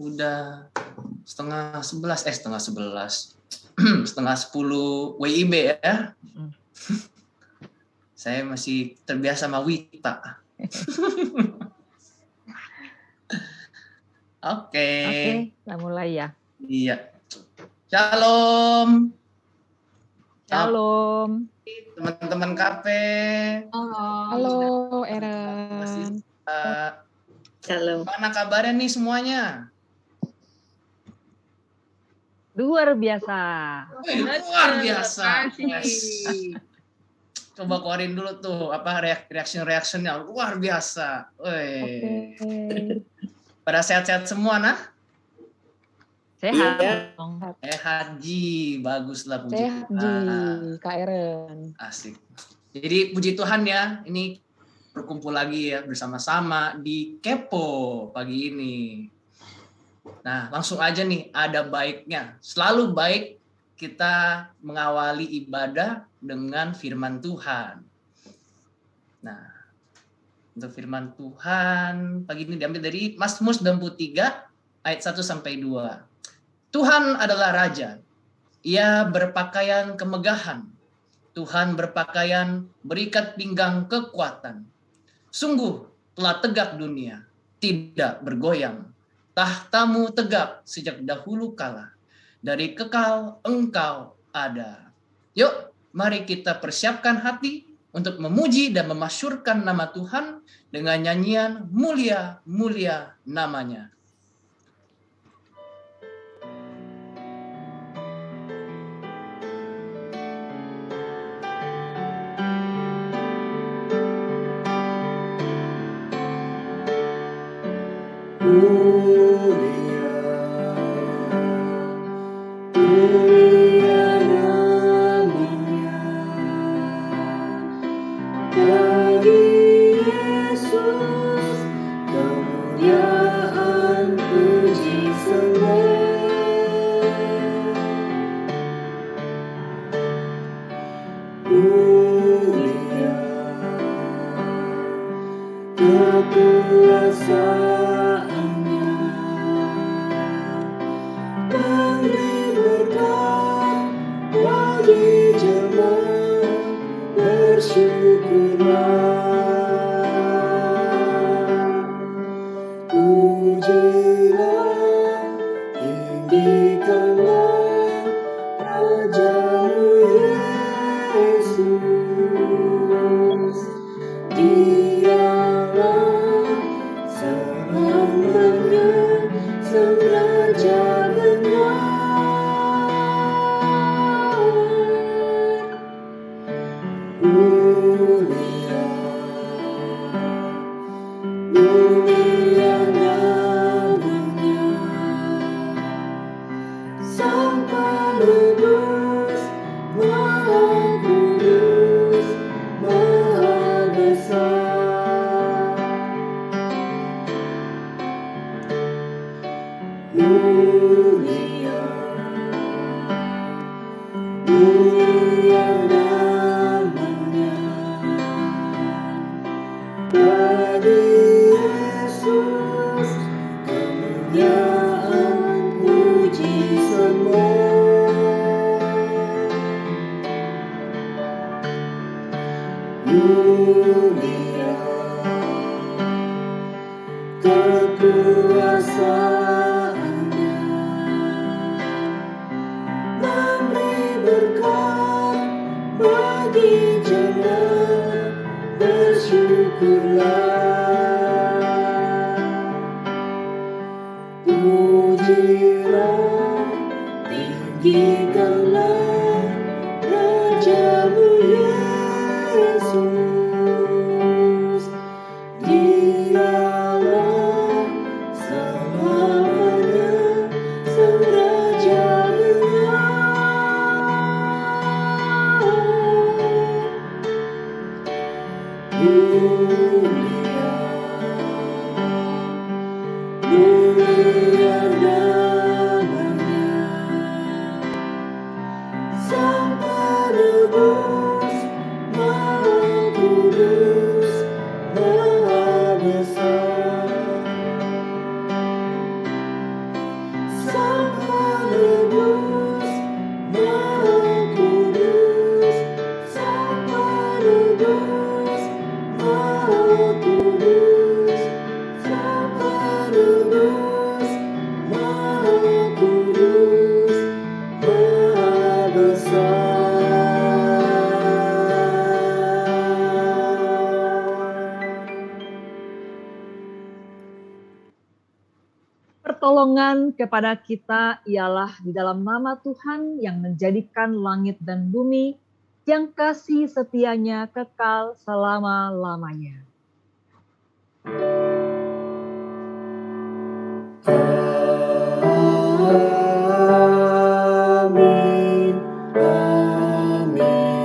Udah setengah 11, setengah 10 WIB ya. Saya masih terbiasa sama Wita. Oke, kita mulai ya. Iya. Shalom. Shalom. Teman-teman kafe. Halo, Eren. Shalom. Mana kabarnya nih semuanya? Luar biasa. Luar biasa. Coba keluarin dulu tuh reaction-reactionnya luar biasa. Oke. Pada sehat-sehat semua nah? Sehat. Iya. Sehat Ji, baguslah puji Sehat Ji, Kak Eren. Asik. Jadi puji Tuhan ya, ini berkumpul lagi ya bersama-sama di Kepo pagi ini. Nah, langsung aja nih, ada baiknya. Selalu baik kita mengawali ibadah dengan firman Tuhan. Nah, untuk firman Tuhan pagi ini diambil dari Mazmur 93 ayat 1 sampai 2. Tuhan adalah Raja. Ia berpakaian kemegahan. Tuhan berpakaian berikat pinggang kekuatan. Sungguh telah tegak dunia, tidak bergoyang. Tahtamu tegak sejak dahulu kala. Dari kekal engkau ada. Yuk, mari kita persiapkan hati untuk memuji dan memasyurkan nama Tuhan dengan nyanyian mulia-mulia namanya. pertolongan kepada kita ialah di dalam nama Tuhan yang menjadikan langit dan bumi, yang kasih setianya kekal selama-lamanya. Amin, amin,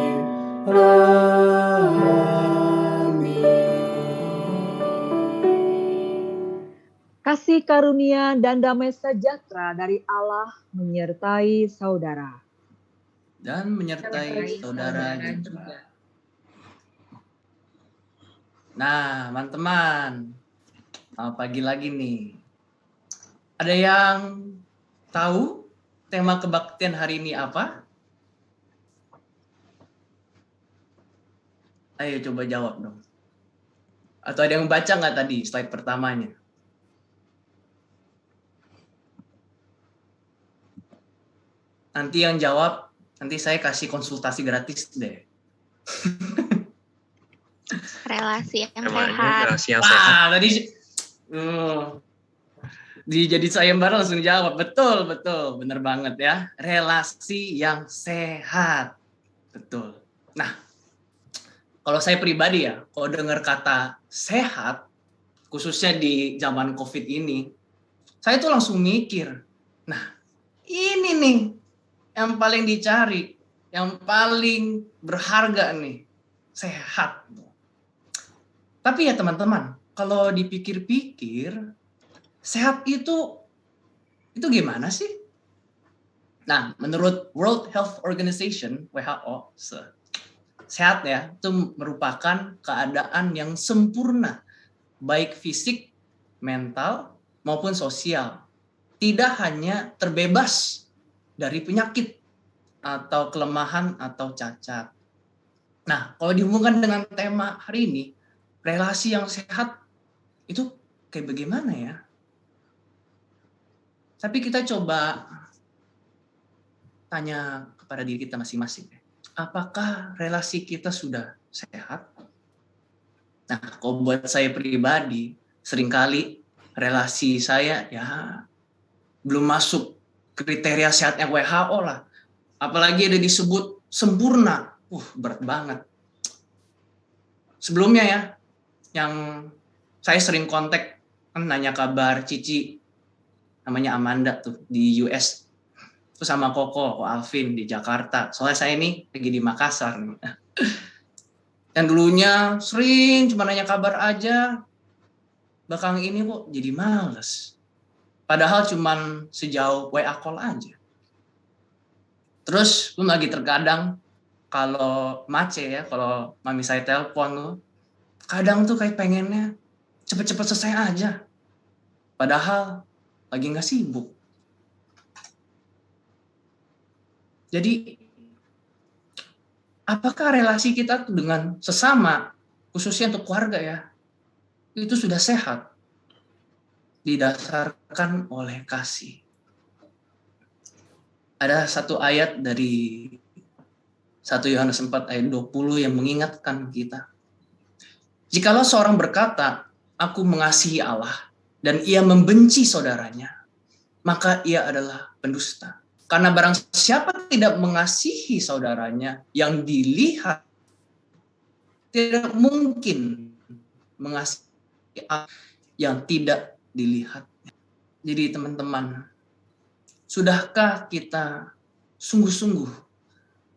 amin. Kasih karunia dan damai sejahtera dari Allah menyertai saudara. Dan menyertai saudara juga. Nah, teman-teman, pagi lagi nih. Ada yang tahu tema kebaktian hari ini apa? Ayo coba jawab dong. Atau ada yang baca nggak tadi slide pertamanya? Nanti yang jawab, nanti saya kasih konsultasi gratis deh. Relasi yang sehat. Relasi yang sehat. Wah, tadi jadi sayembara langsung jawab. Betul, bener banget ya. Relasi yang sehat. Betul. Nah, kalau saya pribadi ya, kalau dengar kata sehat, khususnya di zaman COVID ini, saya tuh langsung mikir, nah ini nih yang paling dicari, yang paling berharga nih, sehat. Tapi ya teman-teman, kalau dipikir-pikir, sehat itu gimana sih? Nah, menurut World Health Organization, WHO, sehat ya, itu merupakan keadaan yang sempurna, baik fisik, mental, maupun sosial. Tidak hanya terbebas dari penyakit, atau kelemahan, atau cacat. Nah, kalau dihubungkan dengan tema hari ini, relasi yang sehat, itu kayak bagaimana ya? Tapi kita coba tanya kepada diri kita masing-masing. Apakah relasi kita sudah sehat? Nah, kalau buat saya pribadi, seringkali relasi saya ya belum masuk kriteria sehatnya WHO lah. Apalagi ada disebut sempurna. Berat banget. Sebelumnya ya, yang saya sering kontak, nanya kabar Cici, namanya Amanda tuh di US. Terus sama Koko Alvin di Jakarta. Soalnya saya ini lagi di Makassar. Dan dulunya sering cuma nanya kabar aja. Belakang ini kok jadi males. Padahal cuma sejauh WA call aja. Terus pun lagi terkadang kalau Mace ya, kalau mami saya telepon tuh, kadang tuh kayak pengennya cepet-cepet selesai aja. Padahal lagi nggak sibuk. Jadi, apakah relasi kita dengan sesama, khususnya untuk keluarga ya, itu sudah sehat? Didasarkan oleh kasih. Ada satu ayat dari 1 Yohanes 4 ayat 20 yang mengingatkan kita. Jikalau seorang berkata, aku mengasihi Allah, dan ia membenci saudaranya, maka ia adalah pendusta. Karena barang siapa tidak mengasihi saudaranya yang dilihat, tidak mungkin mengasihi yang tidak dilihatnya. Jadi teman-teman, sudahkah kita sungguh-sungguh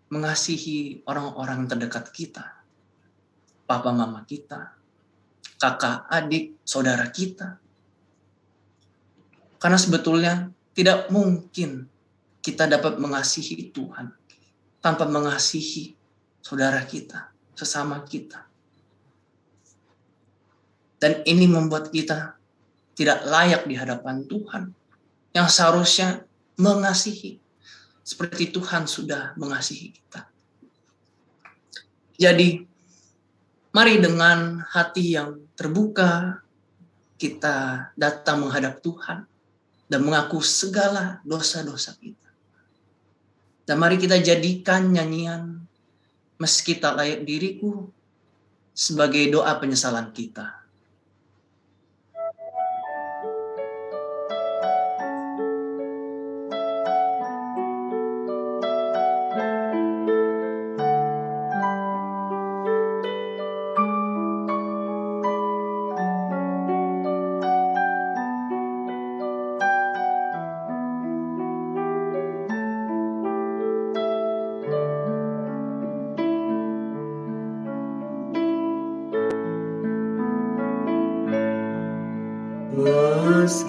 mengasihi orang-orang terdekat kita? Papa mama kita, kakak, adik, saudara kita. Karena sebetulnya tidak mungkin kita dapat mengasihi Tuhan tanpa mengasihi saudara kita, sesama kita. Dan ini membuat kita tidak layak di hadapan Tuhan, yang seharusnya mengasihi seperti Tuhan sudah mengasihi kita. Jadi, mari dengan hati yang terbuka, kita datang menghadap Tuhan dan mengaku segala dosa-dosa kita. Dan mari kita jadikan nyanyian meski tak layak diriku sebagai doa penyesalan kita.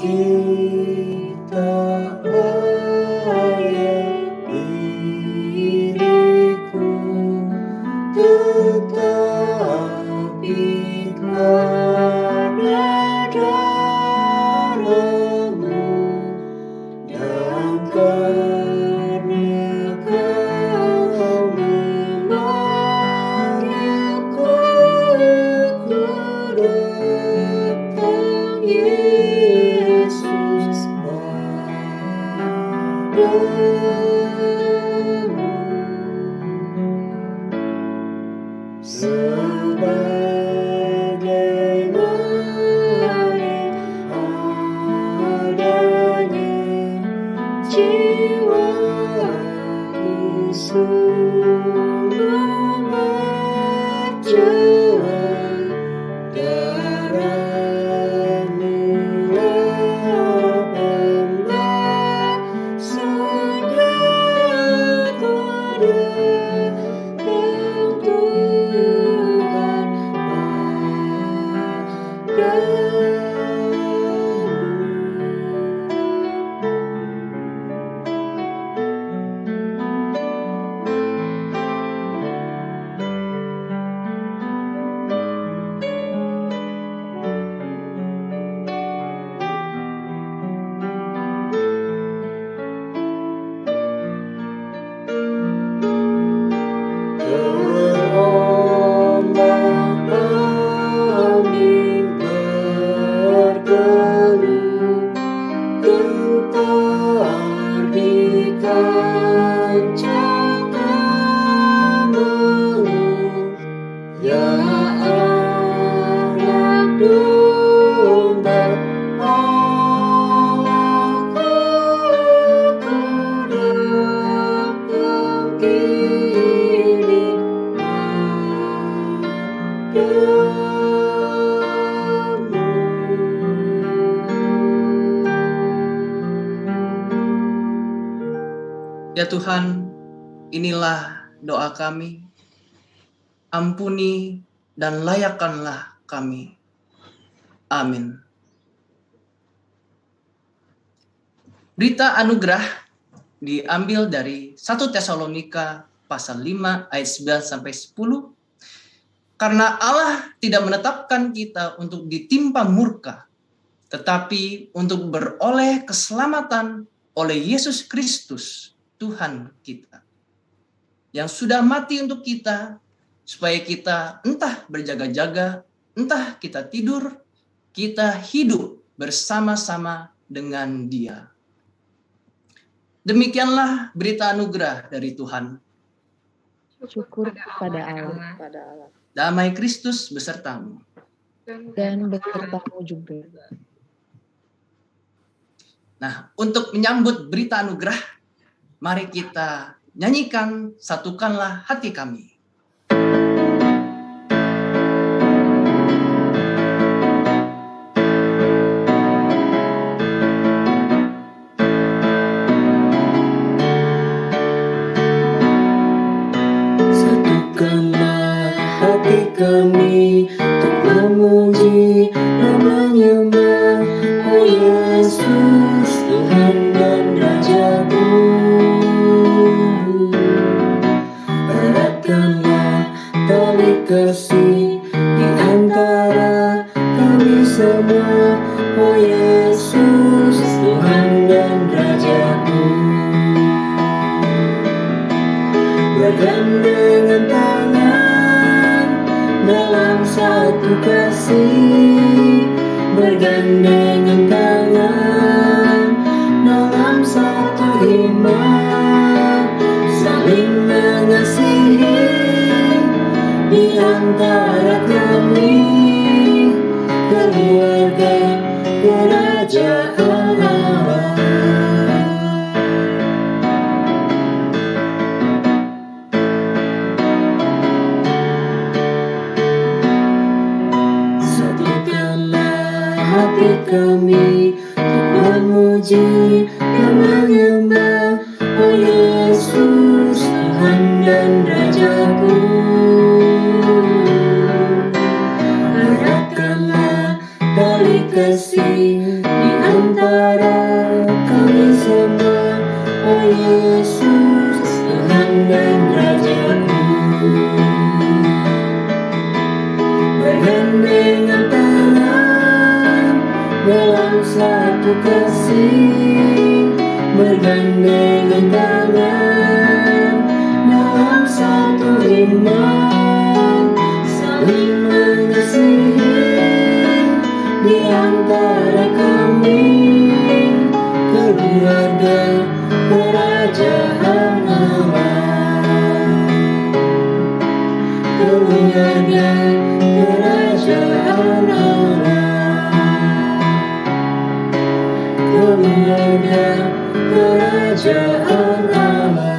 meski tak layak diriku, tetapi karena darah-Mu dan karena Kau memanggilku, ku datang Yesus padamu. Sebagaimana adanya jiwaku sungguh berjuang, darah-Mu lah pembasuhnya, ku datang Tuhan berombak-ambing bergelut, gentar di kancah Kemelut. Ya anak domba Allahku, ku datang kini padamu. Ya Tuhan, inilah doa kami. Ampuni dan layakkanlah kami. Amin. Berita anugerah diambil dari 1 Tesalonika pasal 5 ayat 9 sampai 10. Karena Allah tidak menetapkan kita untuk ditimpa murka, tetapi untuk beroleh keselamatan oleh Yesus Kristus, Tuhan kita, yang sudah mati untuk kita, supaya kita entah berjaga-jaga, entah kita tidur, kita hidup bersama-sama dengan Dia. Demikianlah berita anugerah dari Tuhan. Syukur kepada Allah. Damai Kristus besertamu. Dan besertamu juga. Nah, untuk menyambut berita anugerah, mari kita nyanyikan Satukanlah Hati Kami. Satukanlah hati kami untuk memuji dan menyembah, oh Yesus, Tuhan dan Raja-Ku. Eratkanlah tali kasih di antara kami semua, oh Yesus, Tuhan dan Raja-Ku. Bergandengan tangan dalam satu kasih, bergandengan tangan dalam satu iman, saling mengasihi di antara kami, keluarga kerajaan Allah. Hati kami untuk memuji dan menyembah, oh Yesus, Tuhan dan Raja-Ku. Eratkanlah tali kasih di antara bersama, oh Yesus, Tuhan dan Rajaku. Bergandengan tangan dalam satu kasih, bergandengan tangan dalam satu iman, saling mengasihi di antara kami, keluarga kerajaan Allah, keluarga kerajaan Allah, keluarga kerajaan Allah.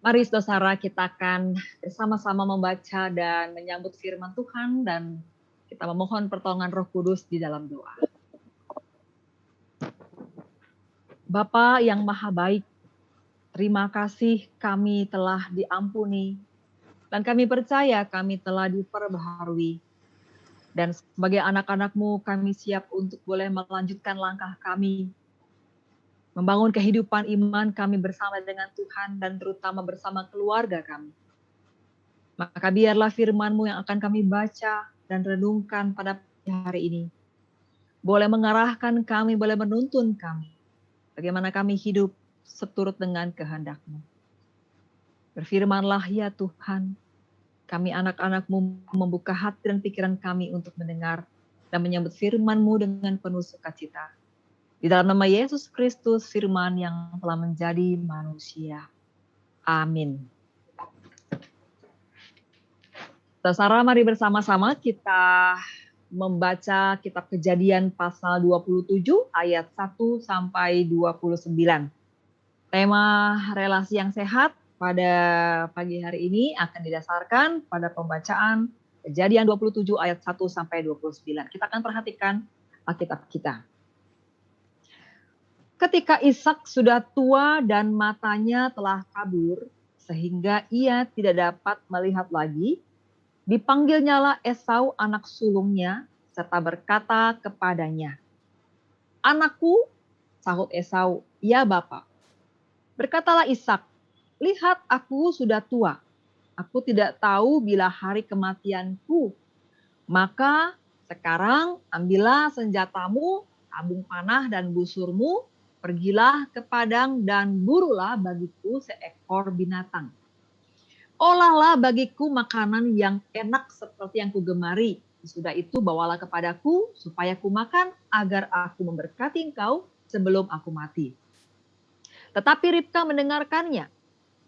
Mari saudara, kita akan bersama-sama membaca dan menyambut firman Tuhan, dan kita memohon pertolongan Roh Kudus di dalam doa. Bapa yang Maha Baik, terima kasih kami telah diampuni, dan kami percaya kami telah diperbaharui. Dan sebagai anak-anak-Mu, kami siap untuk boleh melanjutkan langkah kami, membangun kehidupan iman kami bersama dengan Tuhan dan terutama bersama keluarga kami. Maka biarlah firman-Mu yang akan kami baca dan renungkan pada hari ini boleh mengarahkan kami, boleh menuntun kami bagaimana kami hidup seturut dengan kehendak-Mu. Berfirmanlah ya Tuhan, kami anak-anak-Mu membuka hati dan pikiran kami untuk mendengar dan menyambut firman-Mu dengan penuh sukacita. Di dalam nama Yesus Kristus, firman yang telah menjadi manusia. Amin. Saudara, mari bersama-sama kita membaca kitab Kejadian pasal 27 ayat 1 sampai 29. Tema relasi yang sehat pada pagi hari ini akan didasarkan pada pembacaan Kejadian 27 ayat 1 sampai 29. Kita akan perhatikan Alkitab kita. Ketika Ishak sudah tua dan matanya telah kabur, sehingga ia tidak dapat melihat lagi, dipanggilnyalah Esau anak sulungnya, serta berkata kepadanya, "Anakku," sahut Esau, "Ya Bapa." Berkatalah Ishak, "Lihat aku sudah tua, aku tidak tahu bila hari kematianku. Maka sekarang ambillah senjatamu, tabung panah dan busurmu, pergilah ke padang dan burulah bagiku seekor binatang. Olahlah bagiku makanan yang enak seperti yang kugemari. Sesudah itu bawalah kepadaku supaya ku makan agar aku memberkati engkau sebelum aku mati." Tetapi Ribka mendengarkannya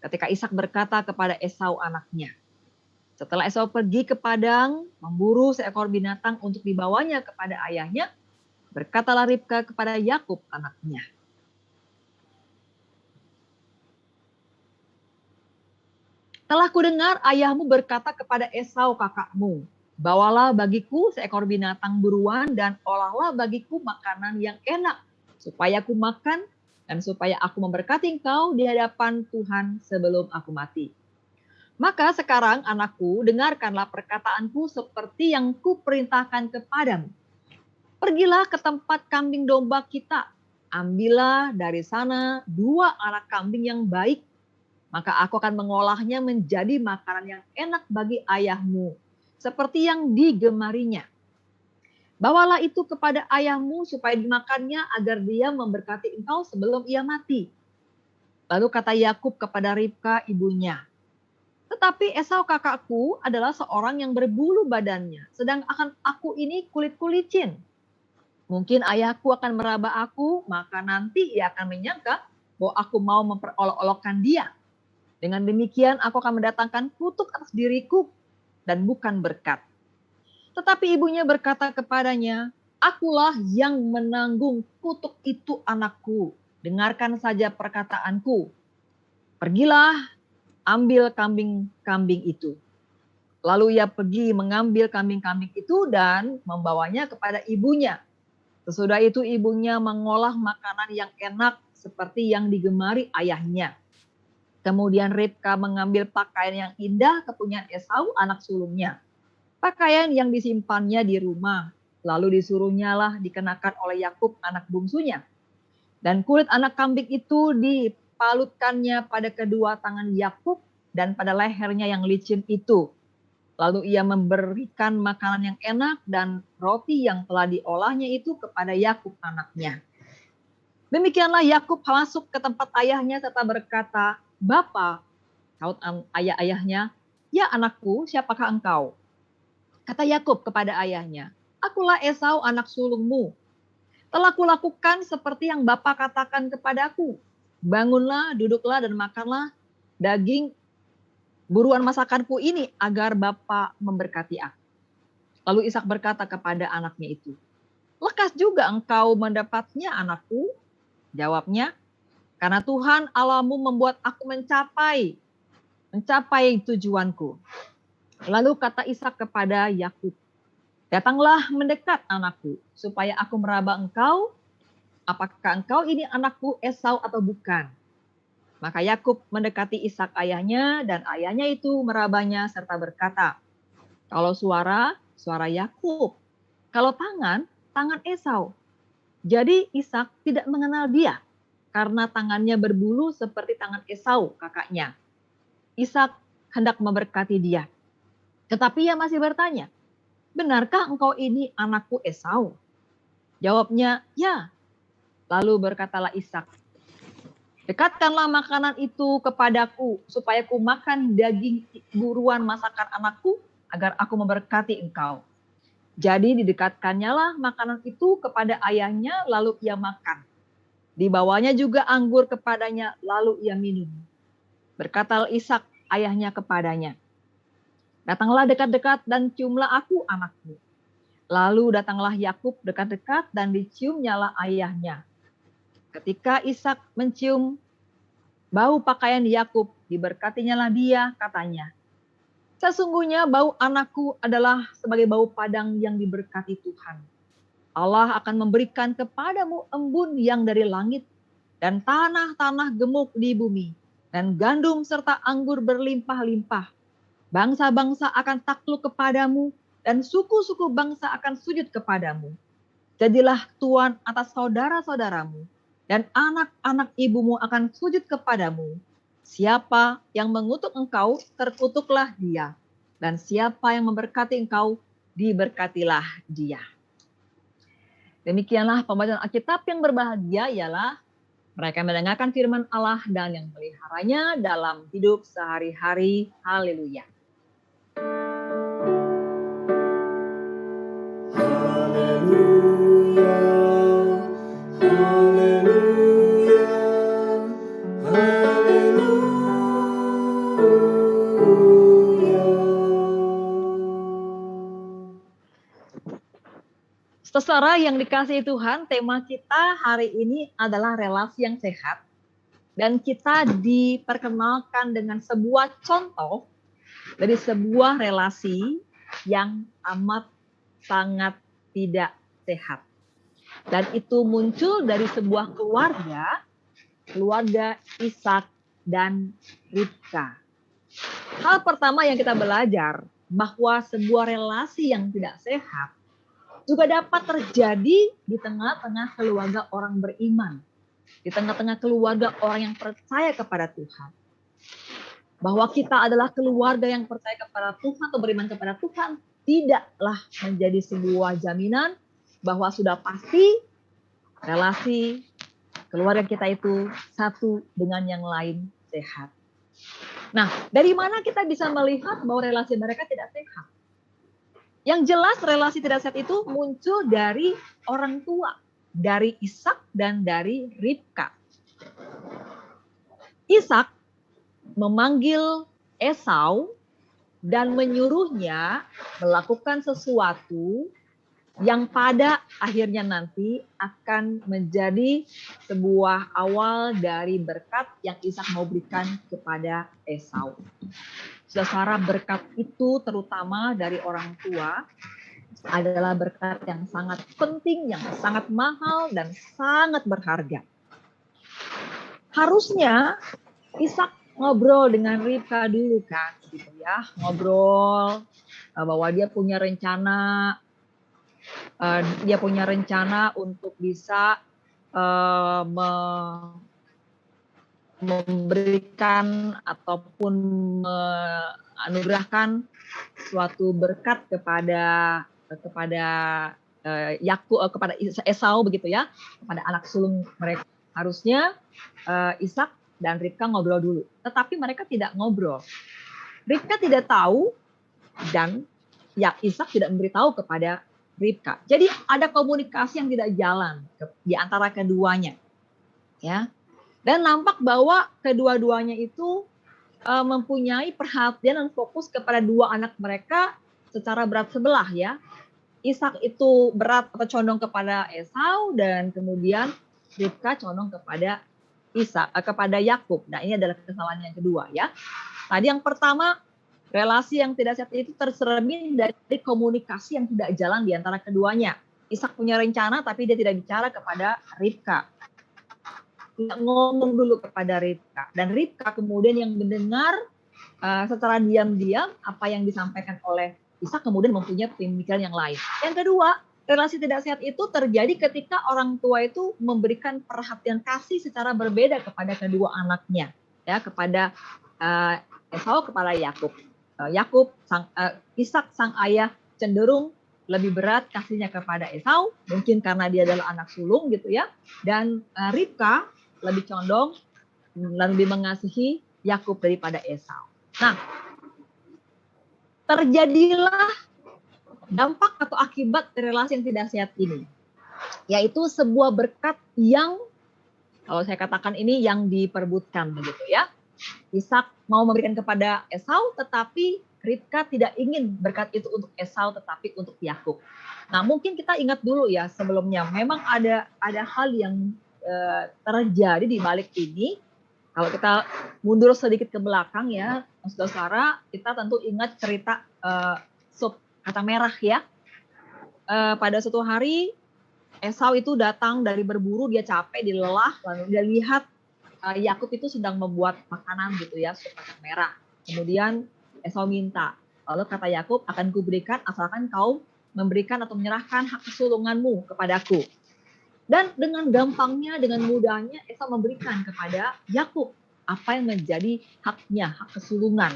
ketika Ishak berkata kepada Esau anaknya. Setelah Esau pergi ke padang memburu seekor binatang untuk dibawanya kepada ayahnya, berkatalah Ribka kepada Yakub anaknya, "Telah kudengar ayahmu berkata kepada Esau kakakmu, bawalah bagiku seekor binatang buruan dan olahlah bagiku makanan yang enak, supaya aku makan dan supaya aku memberkati engkau di hadapan Tuhan sebelum aku mati. Maka sekarang anakku, dengarkanlah perkataanku seperti yang kuperintahkan kepadamu. Pergilah ke tempat kambing domba kita, ambillah dari sana 2 anak kambing yang baik, maka aku akan mengolahnya menjadi makanan yang enak bagi ayahmu, seperti yang digemarinya. Bawalah itu kepada ayahmu supaya dimakannya agar dia memberkati engkau sebelum ia mati." Lalu kata Yakub kepada Ribka ibunya, "Tetapi Esau kakakku adalah seorang yang berbulu badannya, sedang akan aku ini kulit-kulicin. Mungkin ayahku akan meraba aku, maka nanti ia akan menyangka bahwa aku mau memperolok-olokkan dia. Dengan demikian aku akan mendatangkan kutuk atas diriku dan bukan berkat." Tetapi ibunya berkata kepadanya, "Akulah yang menanggung kutuk itu anakku. Dengarkan saja perkataanku. Pergilah, ambil kambing-kambing itu." Lalu ia pergi mengambil kambing-kambing itu dan membawanya kepada ibunya. Sesudah itu ibunya mengolah makanan yang enak seperti yang digemari ayahnya. Kemudian Ribka mengambil pakaian yang indah kepunyaan Esau anak sulungnya. Pakaian yang disimpannya di rumah. Lalu disuruhnyalah dikenakan oleh Yakub anak bungsunya. Dan kulit anak kambing itu dipalutkannya pada kedua tangan Yakub dan pada lehernya yang licin itu. Lalu ia memberikan makanan yang enak dan roti yang telah diolahnya itu kepada Yakub anaknya. Demikianlah Yakub masuk ke tempat ayahnya serta berkata, "Bapa," saut ayahnya, "Ya anakku, siapakah engkau?" Kata Yakub kepada ayahnya, "Akulah Esau anak sulungmu. Telah kulakukan seperti yang Bapa katakan kepadaku. Bangunlah, duduklah dan makanlah daging buruan masakanku ini agar Bapa memberkati aku." Lalu Ishak berkata kepada anaknya itu, "Lekas juga engkau mendapatnya anakku?" Jawabnya, "Karena Tuhan Allahmu membuat aku mencapai tujuanku." Lalu kata Ishak kepada Yakub, "Datanglah mendekat anakku, supaya aku meraba engkau. Apakah engkau ini anakku Esau atau bukan?" Maka Yakub mendekati Ishak ayahnya, dan ayahnya itu merabanya serta berkata, "Kalau suara Yakub, kalau tangan Esau." Jadi Ishak tidak mengenal dia, karena tangannya berbulu seperti tangan Esau kakaknya. Ishak hendak memberkati dia, tetapi ia masih bertanya, "Benarkah engkau ini anakku Esau?" Jawabnya, "Ya." Lalu berkatalah Ishak, "Dekatkanlah makanan itu kepadaku, supaya ku makan daging buruan masakan anakku, agar aku memberkati engkau." Jadi didekatkannya lah makanan itu kepada ayahnya, lalu ia makan. Dibawanya juga anggur kepadanya, lalu ia minum. Berkatalah Ishak ayahnya kepadanya, "Datanglah dekat-dekat dan ciumlah aku anakku." Lalu datanglah Yakub dekat-dekat dan diciumnyalah ayahnya. Ketika Ishak mencium bau pakaian Yakub, diberkatinyalah dia, katanya, "Sesungguhnya bau anakku adalah sebagai bau padang yang diberkati Tuhan. Allah akan memberikan kepadamu embun yang dari langit dan tanah-tanah gemuk di bumi dan gandum serta anggur berlimpah-limpah. Bangsa-bangsa akan takluk kepadamu dan suku-suku bangsa akan sujud kepadamu. Jadilah tuan atas saudara-saudaramu dan anak-anak ibumu akan sujud kepadamu. Siapa yang mengutuk engkau, terkutuklah dia. Dan siapa yang memberkati engkau, diberkatilah dia." Demikianlah pembacaan Alkitab. Yang berbahagia ialah mereka mendengarkan firman Allah dan yang meliharanya dalam hidup sehari-hari. Haleluya. Haleluya, haleluya, haleluya. Saudara yang dikasihi Tuhan, tema kita hari ini adalah relasi yang sehat. Dan kita diperkenalkan dengan sebuah contoh dari sebuah relasi yang amat sangat tidak sehat. Dan itu muncul dari sebuah keluarga Ishak dan Ribka. Hal pertama yang kita belajar bahwa sebuah relasi yang tidak sehat juga dapat terjadi di tengah-tengah keluarga orang beriman, di tengah-tengah keluarga orang yang percaya kepada Tuhan. Bahwa kita adalah keluarga yang percaya kepada Tuhan atau beriman kepada Tuhan tidaklah menjadi sebuah jaminan bahwa sudah pasti relasi keluarga kita itu satu dengan yang lain sehat. Nah, dari mana kita bisa melihat bahwa relasi mereka tidak sehat? Yang jelas relasi tidak sehat itu muncul dari orang tua, dari Ishak dan dari Ribka. Ishak memanggil Esau dan menyuruhnya melakukan sesuatu yang pada akhirnya nanti akan menjadi sebuah awal dari berkat yang Ishak mau berikan kepada Esau. Saudara, berkat itu terutama dari orang tua adalah berkat yang sangat penting, yang sangat mahal, dan sangat berharga. Harusnya Ishak ngobrol dengan Ribka dulu kan, gitu ya, ngobrol bahwa dia punya rencana untuk bisa memberikan ataupun menganugerahkan suatu berkat kepada kepada Esau begitu ya, kepada anak sulung mereka. Harusnya Ishak dan Ribka ngobrol dulu, tetapi mereka tidak ngobrol. Ribka tidak tahu dan Ishak tidak memberitahu kepada Ribka. Jadi ada komunikasi yang tidak jalan di antara keduanya, ya. Dan nampak bahwa kedua-duanya itu mempunyai perhatian dan fokus kepada dua anak mereka secara berat sebelah ya. Ishak itu berat atau condong kepada Esau dan kemudian Ribka condong kepada kepada Yakub. Nah, ini adalah kesalahan yang kedua ya. Tadi yang pertama, relasi yang tidak sehat itu tercermin dari komunikasi yang tidak jalan di antara keduanya. Ishak punya rencana tapi dia tidak bicara kepada Ribka. Tidak ngomong dulu kepada Ribka, dan Ribka kemudian yang mendengar secara diam-diam apa yang disampaikan oleh Ishak, kemudian mempunyai pemikiran yang lain. Yang kedua, relasi tidak sehat itu terjadi ketika orang tua itu memberikan perhatian kasih secara berbeda kepada kedua anaknya, ya, kepada Esau, kepada Yakub. Ishak sang ayah cenderung lebih berat kasihnya kepada Esau, mungkin karena dia adalah anak sulung gitu ya, dan Ribka lebih condong lebih mengasihi Yakub daripada Esau. Nah, terjadilah dampak atau akibat relasi yang tidak sehat ini, yaitu sebuah berkat yang, kalau saya katakan ini yang diperbutkan begitu ya. Ishak mau memberikan kepada Esau, tetapi Ribka tidak ingin berkat itu untuk Esau, tetapi untuk Yakub. Nah, mungkin kita ingat dulu ya sebelumnya, memang ada hal yang terjadi di balik ini. Kalau kita mundur sedikit ke belakang ya, saudara, kita tentu ingat cerita sup kacang merah ya. Pada suatu hari Esau itu datang dari berburu, dia capek, dia lelah, lalu dia lihat Yakub itu sedang membuat makanan gitu ya, sup kacang merah. Kemudian Esau minta, lalu kata Yakub, akan kuberikan asalkan kau memberikan atau menyerahkan hak kesulunganmu kepadaku. Dan dengan gampangnya, dengan mudahnya Esau memberikan kepada Yakub apa yang menjadi haknya, hak kesulungan,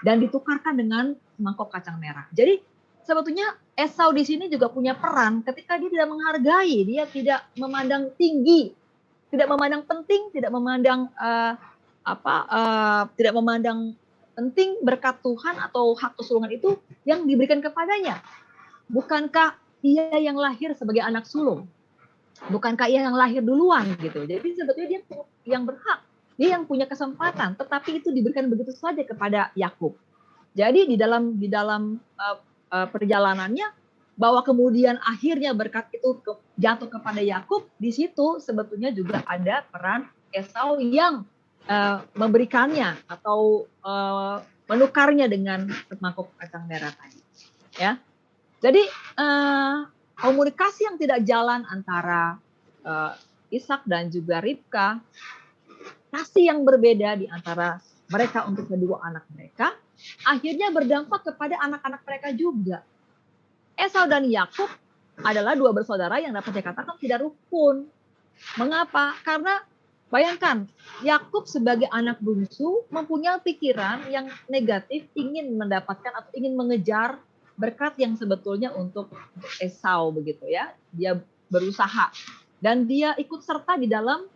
dan ditukarkan dengan mangkok kacang merah. Jadi sebetulnya Esau di sini juga punya peran ketika dia tidak menghargai, dia tidak memandang tinggi, tidak memandang penting, tidak memandang tidak memandang penting berkat Tuhan atau hak kesulungan itu yang diberikan kepadanya. Bukankah ia yang lahir sebagai anak sulung? Bukankah ia yang lahir duluan gitu? Jadi sebetulnya dia yang berhak, dia yang punya kesempatan, tetapi itu diberikan begitu saja kepada Yakub. Jadi di dalam perjalanannya, bahwa kemudian akhirnya berkat itu jatuh kepada Yakub, di situ sebetulnya juga ada peran Esau yang memberikannya atau menukarnya dengan mangkok kacang merah tadi. Ya, jadi komunikasi yang tidak jalan antara Ishak dan juga Ribka, kasih yang berbeda di antara mereka untuk kedua anak mereka, akhirnya berdampak kepada anak-anak mereka juga. Esau dan Yakub adalah dua bersaudara yang dapat dikatakan tidak rukun. Mengapa? Karena bayangkan, Yakub sebagai anak bungsu mempunyai pikiran yang negatif, ingin mendapatkan atau ingin mengejar berkat yang sebetulnya untuk Esau begitu ya. Dia berusaha dan dia ikut serta di dalam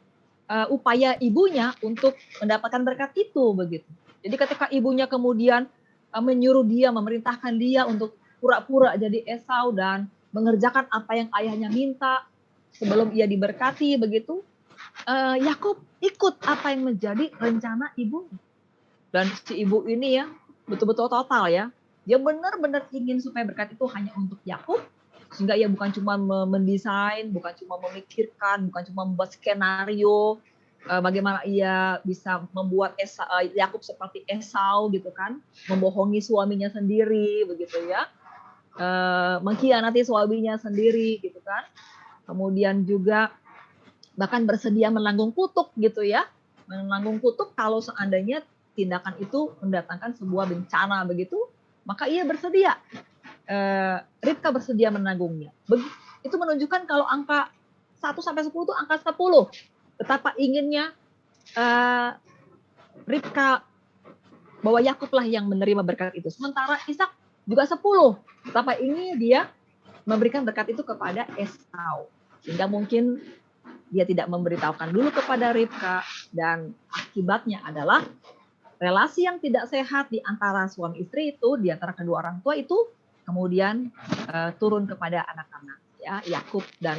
upaya ibunya untuk mendapatkan berkat itu begitu. Jadi ketika ibunya kemudian menyuruh dia, memerintahkan dia untuk pura-pura jadi Esau dan mengerjakan apa yang ayahnya minta sebelum ia diberkati begitu, Yakub ikut apa yang menjadi rencana ibu. Dan si ibu ini ya betul-betul total ya. Dia benar-benar ingin supaya berkat itu hanya untuk Yakub, sehingga ia bukan cuma mendesain, bukan cuma memikirkan, bukan cuma membuat skenario bagaimana ia bisa membuat Yakub seperti Esau gitu kan, membohongi suaminya sendiri begitu ya. mengkhianati suaminya sendiri gitu kan. Kemudian juga bahkan bersedia menanggung kutuk gitu ya. Menanggung kutuk kalau seandainya tindakan itu mendatangkan sebuah bencana begitu, maka ia bersedia. Ribka bersedia menanggungnya. Itu menunjukkan kalau angka 1 sampai 10 itu angka 10. Betapa inginnya Ribka bahwa Yakublah yang menerima berkat itu. Sementara Ishak juga 10. Betapa inginnya dia memberikan berkat itu kepada Esau. Sehingga mungkin dia tidak memberitahukan dulu kepada Ribka, dan akibatnya adalah relasi yang tidak sehat di antara suami istri itu, di antara kedua orang tua itu kemudian turun kepada anak-anak ya. Yakub dan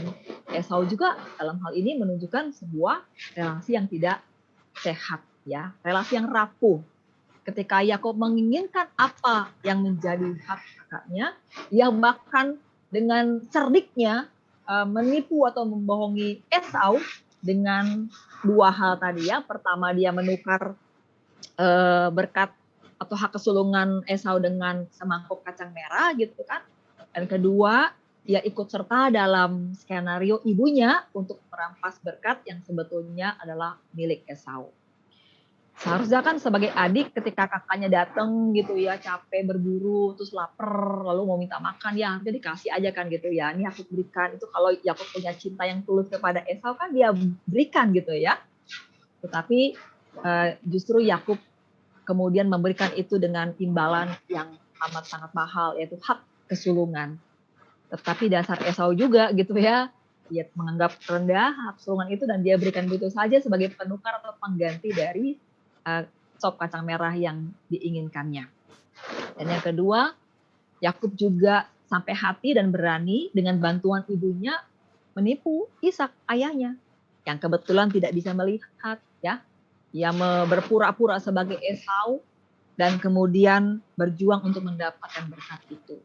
Esau juga dalam hal ini menunjukkan sebuah relasi yang tidak sehat ya, relasi yang rapuh. Ketika Yakub menginginkan apa yang menjadi hak kakaknya, ia bahkan dengan cerdiknya menipu atau membohongi Esau dengan dua hal tadi ya. Pertama, dia menukar berkat atau hak kesulungan Esau dengan semangkuk kacang merah gitu kan. Dan kedua, dia ikut serta dalam skenario ibunya untuk merampas berkat yang sebetulnya adalah milik Esau. Seharusnya kan sebagai adik ketika kakaknya datang gitu ya, capek berburu terus lapar lalu mau minta makan, ya harusnya dikasih aja kan gitu ya. Ini Yakub berikan. Itu kalau Yakub punya cinta yang tulus kepada Esau kan dia berikan gitu ya. Tetapi justru Yakub kemudian memberikan itu dengan imbalan yang amat sangat mahal, yaitu hak kesulungan. Tetapi dasar Esau juga gitu ya, dia menganggap rendah hak kesulungan itu dan dia berikan begitu saja sebagai penukar atau pengganti dari sop kacang merah yang diinginkannya. Dan yang kedua, Yakub juga sampai hati dan berani dengan bantuan ibunya menipu Ishak ayahnya yang kebetulan tidak bisa melihat ya. Ia berpura-pura sebagai Esau dan kemudian berjuang untuk mendapatkan berkat itu.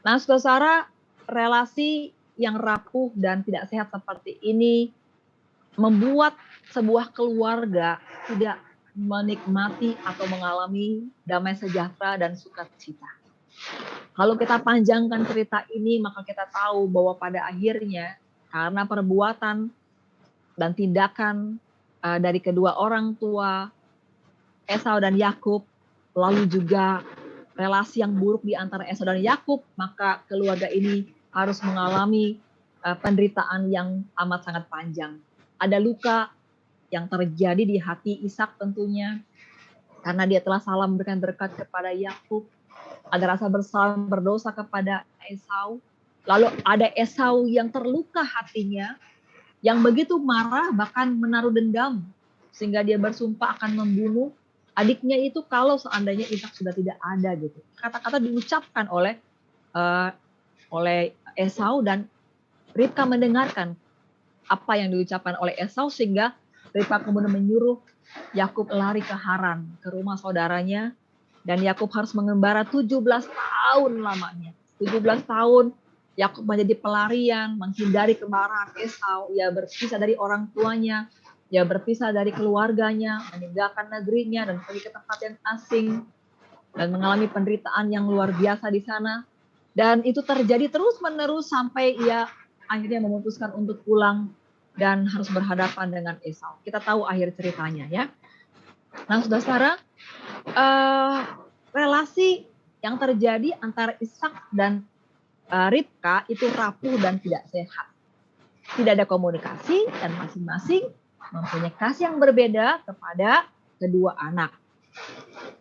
Nah, saudara, relasi yang rapuh dan tidak sehat seperti ini membuat sebuah keluarga tidak menikmati atau mengalami damai sejahtera dan sukacita. Kalau kita panjangkan cerita ini, maka kita tahu bahwa pada akhirnya karena perbuatan dan tindakan dari kedua orang tua Esau dan Yakub, lalu juga relasi yang buruk di antara Esau dan Yakub, maka keluarga ini harus mengalami penderitaan yang amat sangat panjang. Ada luka yang terjadi di hati Ishak tentunya, karena dia telah salah memberikan berkat kepada Yakub. Ada rasa bersalah berdosa kepada Esau. Lalu ada Esau yang terluka hatinya, yang begitu marah bahkan menaruh dendam, sehingga dia bersumpah akan membunuh adiknya itu kalau seandainya Ishak sudah tidak ada gitu. Kata-kata diucapkan oleh Esau dan Ribka mendengarkan apa yang diucapkan oleh Esau, sehingga Ribka kemudian menyuruh Yakub lari ke Haran, ke rumah saudaranya, dan Yakub harus mengembara 17 tahun lamanya. 17 tahun Yakub menjadi pelarian, menghindari kemarahan Esau. Ia berpisah dari orang tuanya, ia berpisah dari keluarganya, meninggalkan negerinya dan pergi ke tempat yang asing dan mengalami penderitaan yang luar biasa di sana. Dan itu terjadi terus-menerus sampai ia akhirnya memutuskan untuk pulang dan harus berhadapan dengan Esau. Kita tahu akhir ceritanya ya. Nah, saudara, relasi yang terjadi antara Ishak dan Ribka itu rapuh dan tidak sehat. Tidak ada komunikasi dan masing-masing mempunyai kasih yang berbeda kepada kedua anak.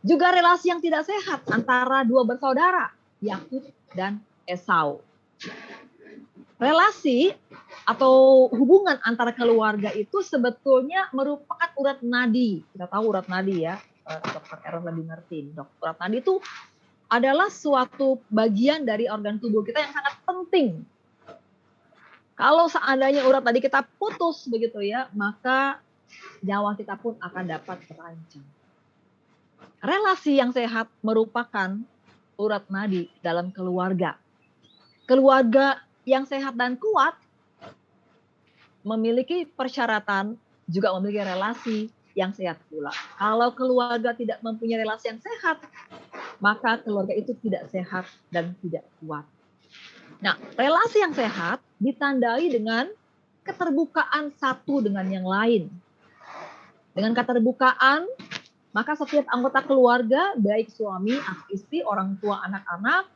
Juga relasi yang tidak sehat antara dua bersaudara, Yakub dan Esau. Relasi atau hubungan antara keluarga itu sebetulnya merupakan urat nadi. Kita tahu urat nadi ya, Dr. Eros lebih ngerti. Urat nadi itu adalah suatu bagian dari organ tubuh kita yang sangat penting. Kalau seandainya urat nadi kita putus begitu ya, maka nyawa kita pun akan dapat terancam. Relasi yang sehat merupakan urat nadi dalam keluarga. Keluarga yang sehat dan kuat memiliki persyaratan juga memiliki relasi yang sehat pula. Kalau keluarga tidak mempunyai relasi yang sehat, maka keluarga itu tidak sehat dan tidak kuat. Nah, relasi yang sehat ditandai dengan keterbukaan satu dengan yang lain. Dengan keterbukaan, maka setiap anggota keluarga, baik suami atau istri, orang tua, anak-anak,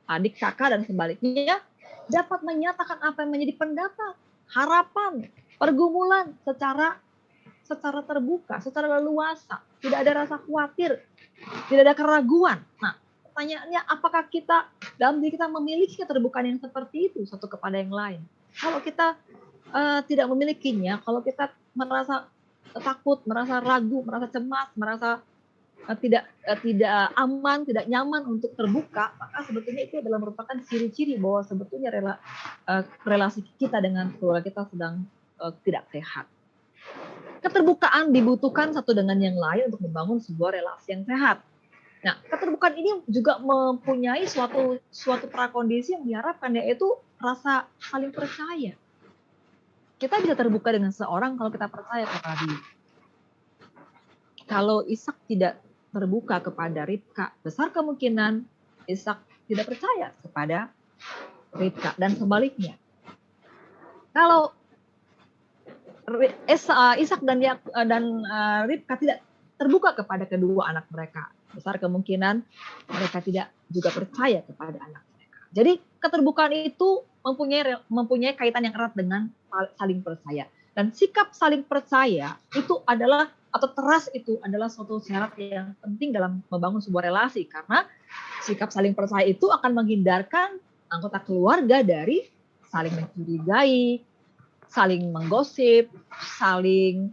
adik, kakak, dan sebaliknya, dapat menyatakan apa yang menjadi pendapat, harapan, pergumulan secara terbuka, secara leluasa. Tidak ada rasa khawatir, tidak ada keraguan. Nah, pertanyaannya, apakah kita dalam diri kita memiliki keterbukaan yang seperti itu satu kepada yang lain? Kalau kita tidak memilikinya, kalau kita merasa takut, merasa ragu, merasa cemas, merasa tidak aman, tidak nyaman untuk terbuka, maka sebetulnya itu adalah merupakan ciri-ciri bahwa sebetulnya relasi kita dengan keluarga kita sedang tidak sehat. Keterbukaan dibutuhkan satu dengan yang lain untuk membangun sebuah relasi yang sehat. Nah, keterbukaan ini juga mempunyai suatu prakondisi yang diharapkan, yaitu rasa saling percaya. Kita bisa terbuka dengan seseorang kalau kita percaya kepada dia. Kalau Ishak tidak terbuka kepada Ribka, besar kemungkinan Ishak tidak percaya kepada Ribka, dan sebaliknya. Kalau Ishak dan Ribka tidak terbuka kepada kedua anak mereka, besar kemungkinan mereka tidak juga percaya kepada anak mereka. Jadi keterbukaan itu mempunyai kaitan yang erat dengan saling percaya. Dan sikap saling percaya itu adalah, atau trust itu adalah suatu syarat yang penting dalam membangun sebuah relasi. Karena sikap saling percaya itu akan menghindarkan anggota keluarga dari saling mencurigai, saling menggosip, saling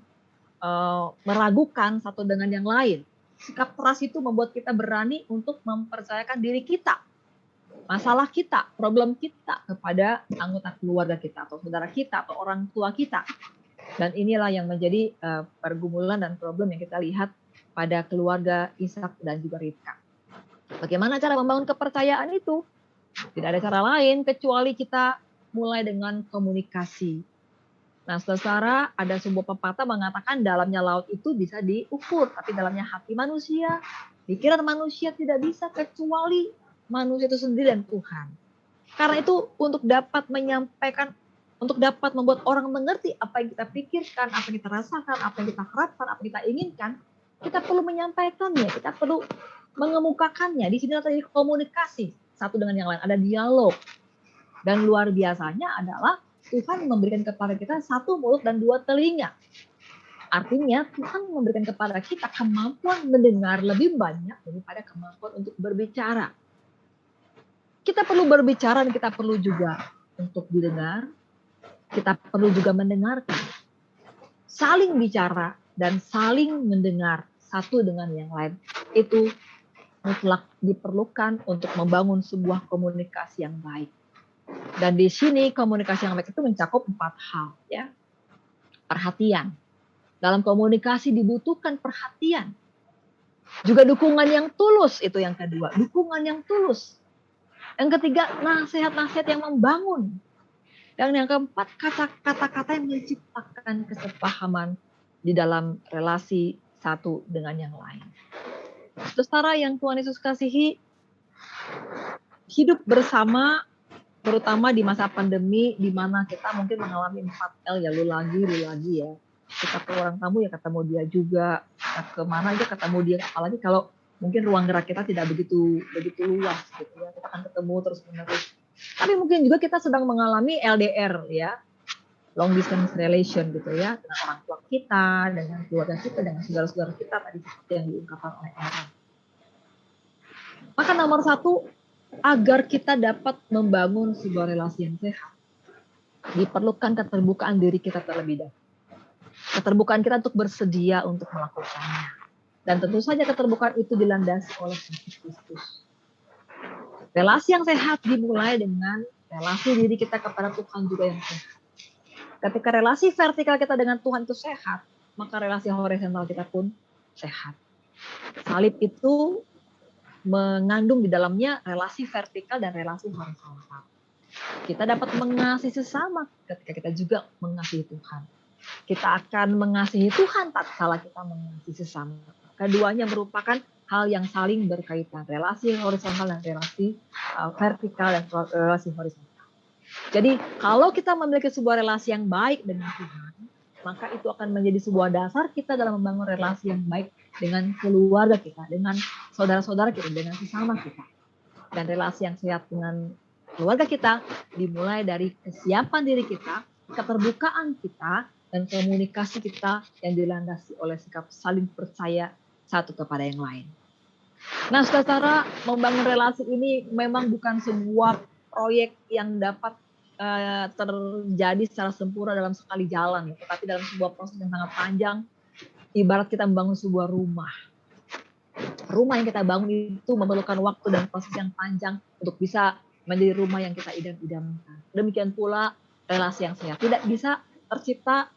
meragukan satu dengan yang lain. Sikap trust itu membuat kita berani untuk mempercayakan diri kita, masalah kita, problem kita kepada anggota keluarga kita atau saudara kita atau orang tua kita. Dan inilah yang menjadi pergumulan dan problem yang kita lihat pada keluarga Ishak dan juga Ribka. Bagaimana cara membangun kepercayaan itu? Tidak ada cara lain kecuali kita mulai dengan komunikasi. Nah, saudara, ada sebuah pepatah mengatakan dalamnya laut itu bisa diukur, tapi dalamnya hati manusia, pikiran manusia tidak bisa kecuali manusia itu sendiri dan Tuhan. Karena itu untuk dapat menyampaikan, untuk dapat membuat orang mengerti apa yang kita pikirkan, apa yang kita rasakan, apa yang kita harapkan, apa yang kita inginkan, kita perlu menyampaikannya, kita perlu mengemukakannya. Di sini terjadi komunikasi satu dengan yang lain, ada dialog. Dan luar biasanya adalah Tuhan memberikan kepada kita satu mulut dan dua telinga. Artinya Tuhan memberikan kepada kita kemampuan mendengar lebih banyak daripada kemampuan untuk berbicara. Kita perlu berbicara dan kita perlu juga untuk didengar. Kita perlu juga mendengarkan. Saling bicara dan saling mendengar satu dengan yang lain itu mutlak diperlukan untuk membangun sebuah komunikasi yang baik. Dan di sini komunikasi yang baik itu mencakup 4 hal, ya. Perhatian. Dalam komunikasi dibutuhkan perhatian. Juga dukungan yang tulus, itu yang kedua. Dukungan yang tulus. Yang ketiga, nasihat-nasihat yang membangun. Dan yang keempat, kata-kata yang menciptakan kesepahaman di dalam relasi satu dengan yang lain. Saudara yang Tuhan Yesus kasihi, hidup bersama, terutama di masa pandemi, di mana kita mungkin mengalami 4L ya, lu lagi ya. Kita ke orang tamu ya ketemu dia juga, kita kemana aja ketemu dia, apalagi kalau mungkin ruang gerak kita tidak begitu luas gitu ya, kita akan ketemu terus menerus. Tapi mungkin juga kita sedang mengalami LDR ya, long distance relation gitu ya, dengan orang tua kita, dengan keluarga kita, dengan saudara-saudara kita tadi seperti yang diungkapkan oleh Aaron. Maka nomor 1, agar kita dapat membangun sebuah relasi yang sehat, diperlukan keterbukaan diri kita terlebih dahulu. Keterbukaan kita untuk bersedia untuk melakukannya. Dan tentu saja keterbukaan itu dilandasi oleh Kristus. Relasi yang sehat dimulai dengan relasi diri kita kepada Tuhan juga yang sehat. Ketika relasi vertikal kita dengan Tuhan itu sehat, maka relasi horizontal kita pun sehat. Salib itu mengandung di dalamnya relasi vertikal dan relasi horizontal. Kita dapat mengasihi sesama ketika kita juga mengasihi Tuhan. Kita akan mengasihi Tuhan tak salah kita mengasihi sesama. Keduanya merupakan hal yang saling berkaitan, relasi horizontal dan relasi vertikal dan relasi horizontal. Jadi kalau kita memiliki sebuah relasi yang baik dengan Tuhan, maka itu akan menjadi sebuah dasar kita dalam membangun relasi yang baik dengan keluarga kita, dengan saudara-saudara kita, dengan sesama kita. Dan relasi yang sehat dengan keluarga kita dimulai dari kesiapan diri kita, keterbukaan kita, dan komunikasi kita yang dilandasi oleh sikap saling percaya satu kepada yang lain. Nah, saudara, membangun relasi ini memang bukan sebuah proyek yang dapat terjadi secara sempurna dalam sekali jalan, tetapi dalam sebuah proses yang sangat panjang. Ibarat kita membangun sebuah rumah. Rumah yang kita bangun itu memerlukan waktu dan proses yang panjang untuk bisa menjadi rumah yang kita idam-idamkan. Demikian pula relasi yang sehat. Tidak bisa tercipta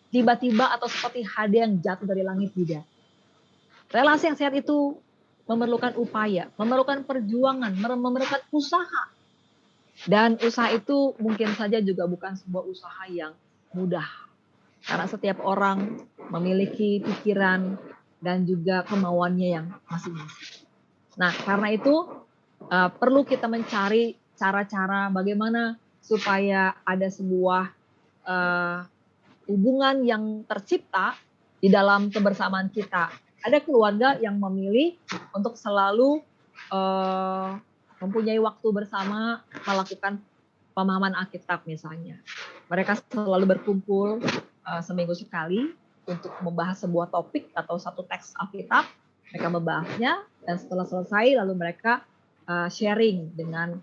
tiba-tiba atau seperti hadiah yang jatuh dari langit, tidak. Relasi yang sehat itu memerlukan upaya, memerlukan perjuangan, memerlukan usaha. Dan usaha itu mungkin saja juga bukan sebuah usaha yang mudah. Karena setiap orang memiliki pikiran dan juga kemauannya yang masing-masing. Nah, karena itu perlu kita mencari cara-cara bagaimana supaya ada sebuah hubungan yang tercipta di dalam kebersamaan kita. Ada keluarga yang memilih untuk selalu mempunyai waktu bersama melakukan pemahaman Alkitab misalnya. Mereka selalu berkumpul seminggu sekali untuk membahas sebuah topik atau satu teks Alkitab. Mereka membahasnya dan setelah selesai lalu mereka sharing dengan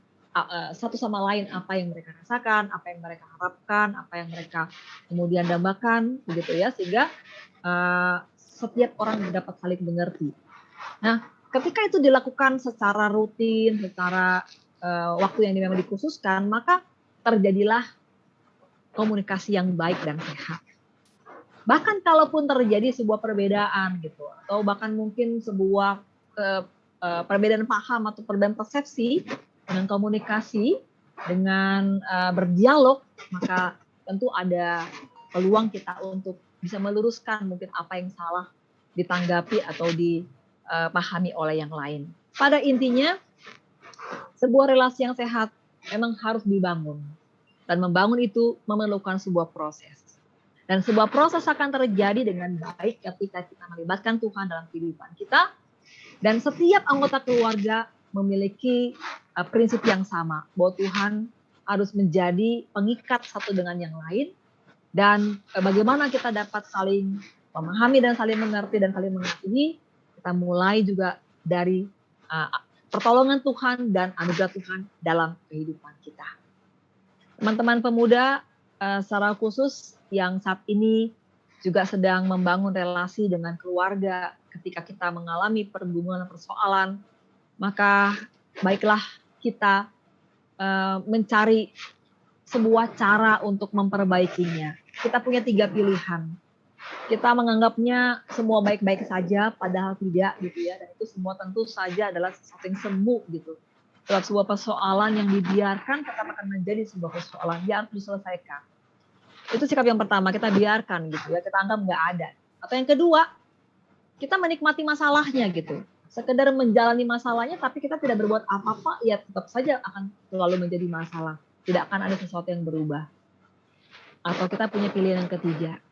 satu sama lain apa yang mereka rasakan, apa yang mereka harapkan, apa yang mereka kemudian dambakan, begitu ya, sehingga setiap orang dapat saling mengerti. Nah, ketika itu dilakukan secara rutin, secara waktu yang memang dikhususkan, maka terjadilah komunikasi yang baik dan sehat. Bahkan kalaupun terjadi sebuah perbedaan gitu, atau bahkan mungkin sebuah perbedaan paham atau perbedaan persepsi, dengan komunikasi, dengan berdialog, maka tentu ada peluang kita untuk bisa meluruskan mungkin apa yang salah ditanggapi atau dipahami oleh yang lain. Pada intinya, sebuah relasi yang sehat memang harus dibangun. Dan membangun itu memerlukan sebuah proses. Dan sebuah proses akan terjadi dengan baik ketika kita melibatkan Tuhan dalam kehidupan kita. Dan setiap anggota keluarga memiliki prinsip yang sama, bahwa Tuhan harus menjadi pengikat satu dengan yang lain, dan bagaimana kita dapat saling memahami dan saling mengerti dan saling mengasihi, kita mulai juga dari pertolongan Tuhan dan anugerah Tuhan dalam kehidupan kita. Teman-teman pemuda secara khusus yang saat ini juga sedang membangun relasi dengan keluarga, ketika kita mengalami persoalan, maka baiklah kita mencari sebuah cara untuk memperbaikinya. Kita punya 3 pilihan. Kita menganggapnya semua baik-baik saja, padahal tidak gitu ya. Dan itu semua tentu saja adalah sesuatu yang semu gitu. Dalam sebuah persoalan yang dibiarkan tetap akan menjadi sebuah persoalan yang harus diselesaikan. Itu sikap yang pertama, kita biarkan gitu ya, kita anggap nggak ada. Atau yang kedua, kita menikmati masalahnya gitu. Sekedar menjalani masalahnya, tapi kita tidak berbuat apa-apa, ya tetap saja akan selalu menjadi masalah. Tidak akan ada sesuatu yang berubah. Atau kita punya pilihan yang ketiga.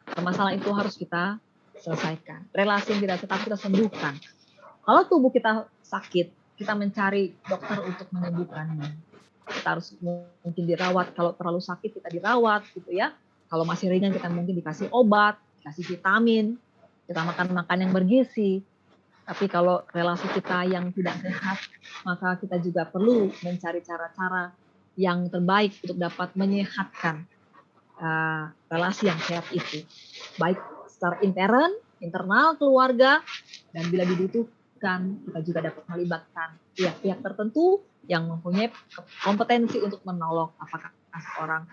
Permasalahan itu harus kita selesaikan. Relasi yang tidak sehat kita sembuhkan. Kalau tubuh kita sakit, kita mencari dokter untuk menyembuhkannya. Kita harus mungkin dirawat. Kalau terlalu sakit kita dirawat gitu ya. Kalau masih ringan kita mungkin dikasih obat, dikasih vitamin, kita makan yang bergizi. Tapi kalau relasi kita yang tidak sehat, maka kita juga perlu mencari cara-cara yang terbaik untuk dapat menyehatkan relasi yang sehat itu. Baik secara internal keluarga, dan bila dibutuhkan, kita juga dapat melibatkan pihak-pihak tertentu yang mempunyai kompetensi untuk menolong, apakah seorang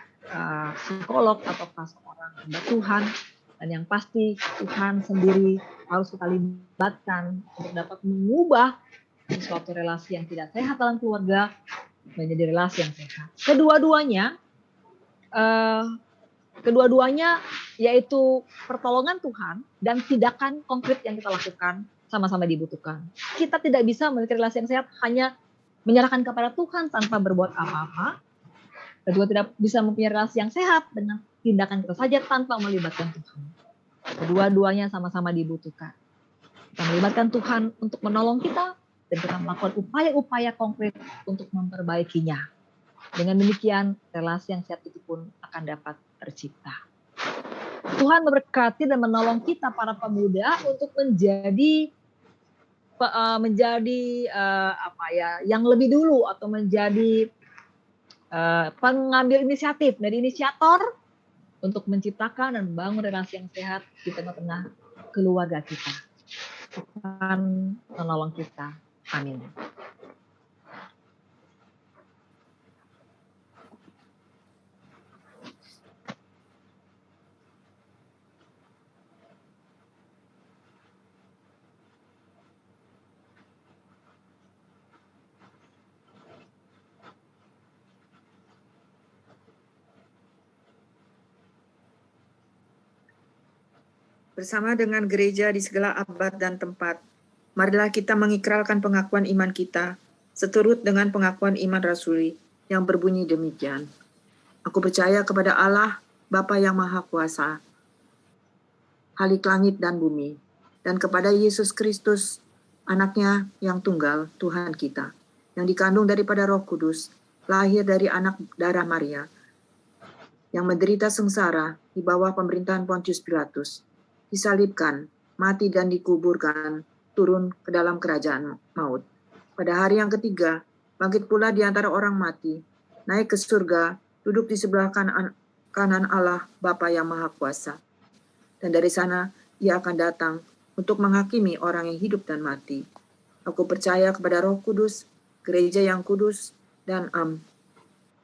psikolog ataukah seorang hamba Tuhan. Dan yang pasti Tuhan sendiri harus kita libatkan untuk dapat mengubah suatu relasi yang tidak sehat dalam keluarga menjadi relasi yang sehat. Kedua-duanya yaitu pertolongan Tuhan dan tindakan konkret yang kita lakukan sama-sama dibutuhkan. Kita tidak bisa memiliki relasi yang sehat hanya menyerahkan kepada Tuhan tanpa berbuat apa-apa. Kita juga tidak bisa mempunyai relasi yang sehat dengan tindakan kita saja tanpa melibatkan Tuhan. Kedua-duanya sama-sama dibutuhkan. Kita melibatkan Tuhan untuk menolong kita dan kita melakukan upaya-upaya konkret untuk memperbaikinya. Dengan demikian, relasi yang sehat itu pun akan dapat tercipta. Tuhan memberkati dan menolong kita para pemuda untuk menjadi yang lebih dulu atau menjadi pengambil inisiatif dari inisiator untuk menciptakan dan membangun relasi yang sehat di tengah-tengah keluarga kita. Tuhan menolong kita. Amin. Bersama dengan gereja di segala abad dan tempat, marilah kita mengikrarkan pengakuan iman kita, seturut dengan pengakuan iman rasuli yang berbunyi demikian. Aku percaya kepada Allah, Bapa yang Maha Kuasa, Khalik langit dan bumi, dan kepada Yesus Kristus, anaknya yang tunggal, Tuhan kita, yang dikandung daripada Roh Kudus, lahir dari anak darah Maria, yang menderita sengsara di bawah pemerintahan Pontius Pilatus, disalibkan, mati dan dikuburkan, turun ke dalam kerajaan maut. Pada hari yang ketiga, bangkit pula di antara orang mati, naik ke surga, duduk di sebelah kanan Allah Bapa yang Maha Kuasa. Dan dari sana ia akan datang untuk menghakimi orang yang hidup dan mati. Aku percaya kepada Roh Kudus, gereja yang kudus, dan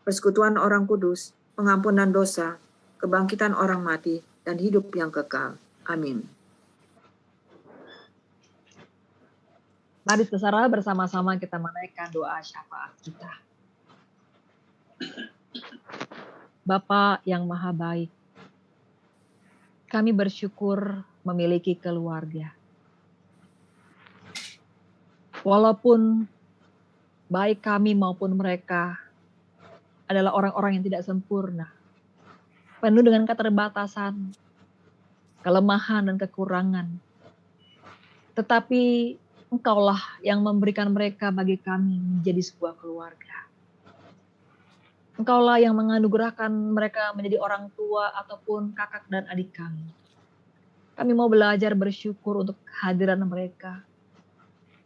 persekutuan orang kudus, pengampunan dosa, kebangkitan orang mati, dan hidup yang kekal. Amin. Mari saudara bersama-sama kita menaikkan doa syafaat kita. Bapa yang Maha Baik, kami bersyukur memiliki keluarga. Walaupun baik kami maupun mereka adalah orang-orang yang tidak sempurna, penuh dengan keterbatasan, kelemahan dan kekurangan. Tetapi Engkaulah yang memberikan mereka bagi kami menjadi sebuah keluarga. Engkaulah yang menganugerahkan mereka menjadi orang tua ataupun kakak dan adik kami. Kami mau belajar bersyukur untuk kehadiran mereka.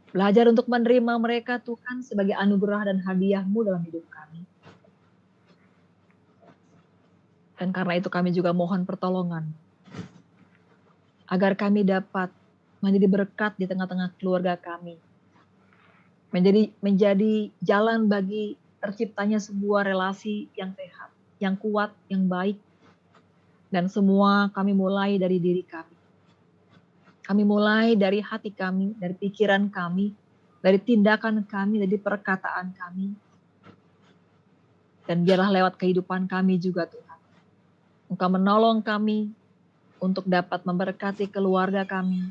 Belajar untuk menerima mereka Tuhan sebagai anugerah dan hadiah-Mu dalam hidup kami. Dan karena itu kami juga mohon pertolongan agar kami dapat menjadi berkat di tengah-tengah keluarga kami. Menjadi jalan bagi terciptanya sebuah relasi yang sehat, yang kuat, yang baik. Dan semua kami mulai dari diri kami. Kami mulai dari hati kami, dari pikiran kami, dari tindakan kami, dari perkataan kami. Dan biarlah lewat kehidupan kami juga Tuhan. Engkau menolong kami untuk dapat memberkati keluarga kami,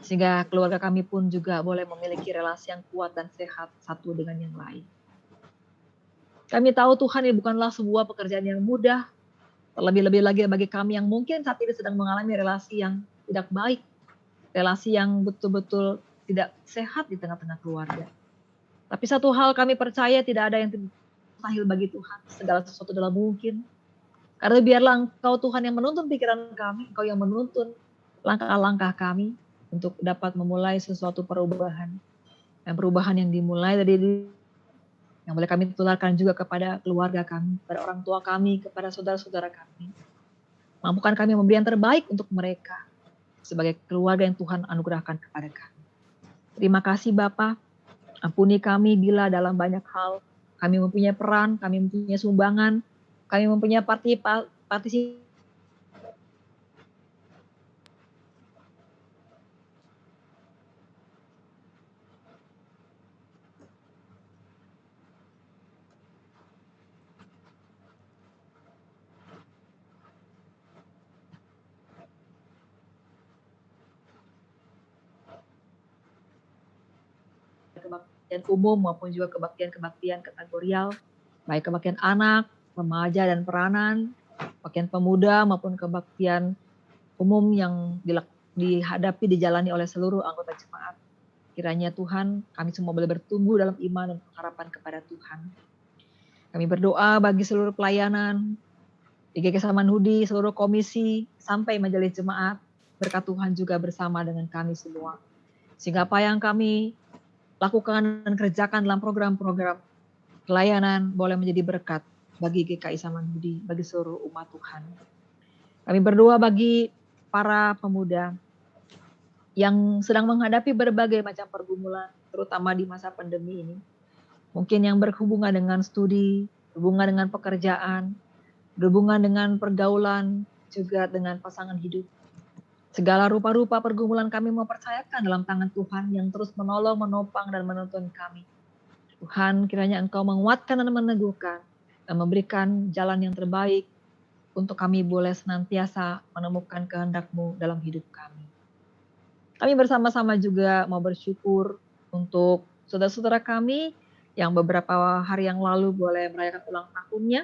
sehingga keluarga kami pun juga boleh memiliki relasi yang kuat dan sehat satu dengan yang lain. Kami tahu Tuhan ini bukanlah sebuah pekerjaan yang mudah, terlebih-lebih lagi bagi kami yang mungkin saat ini sedang mengalami relasi yang tidak baik, relasi yang betul-betul tidak sehat di tengah-tengah keluarga. Tapi satu hal kami percaya tidak ada yang mustahil bagi Tuhan, segala sesuatu adalah mungkin. Karena biarlah Engkau Tuhan yang menuntun pikiran kami, Engkau yang menuntun langkah-langkah kami untuk dapat memulai sesuatu perubahan. Dan perubahan yang dimulai dari diri, yang boleh kami tularkan juga kepada keluarga kami, kepada orang tua kami, kepada saudara-saudara kami. Mampukan kami memberi yang terbaik untuk mereka sebagai keluarga yang Tuhan anugerahkan kepada kami. Terima kasih Bapa, ampuni kami bila dalam banyak hal kami mempunyai peran, kami mempunyai sumbangan, kami mempunyai partisipasi kebaktian umum maupun juga kebaktian-kebaktian kategorial, baik kebaktian anak, remaja dan peranan, kebaktian pemuda maupun kebaktian umum yang dihadapi dijalani oleh seluruh anggota jemaat. Kiranya Tuhan, kami semua boleh bertumbuh dalam iman dan pengharapan kepada Tuhan. Kami berdoa bagi seluruh pelayanan di GKI Samanhudi, seluruh komisi, sampai majelis jemaat. Berkat Tuhan juga bersama dengan kami semua. Sehingga apa yang kami lakukan dan kerjakan dalam program-program pelayanan boleh menjadi berkat bagi GKI Samanhudi, bagi seluruh umat Tuhan. Kami berdoa bagi para pemuda yang sedang menghadapi berbagai macam pergumulan, terutama di masa pandemi ini. Mungkin yang berhubungan dengan studi, berhubungan dengan pekerjaan, berhubungan dengan pergaulan, juga dengan pasangan hidup. Segala rupa-rupa pergumulan kami mempercayakan dalam tangan Tuhan yang terus menolong, menopang, dan menuntun kami. Tuhan, kiranya Engkau menguatkan dan meneguhkan, dan memberikan jalan yang terbaik untuk kami boleh senantiasa menemukan kehendak-Mu dalam hidup kami. Kami bersama-sama juga mau bersyukur untuk saudara-saudara kami yang beberapa hari yang lalu boleh merayakan ulang tahunnya.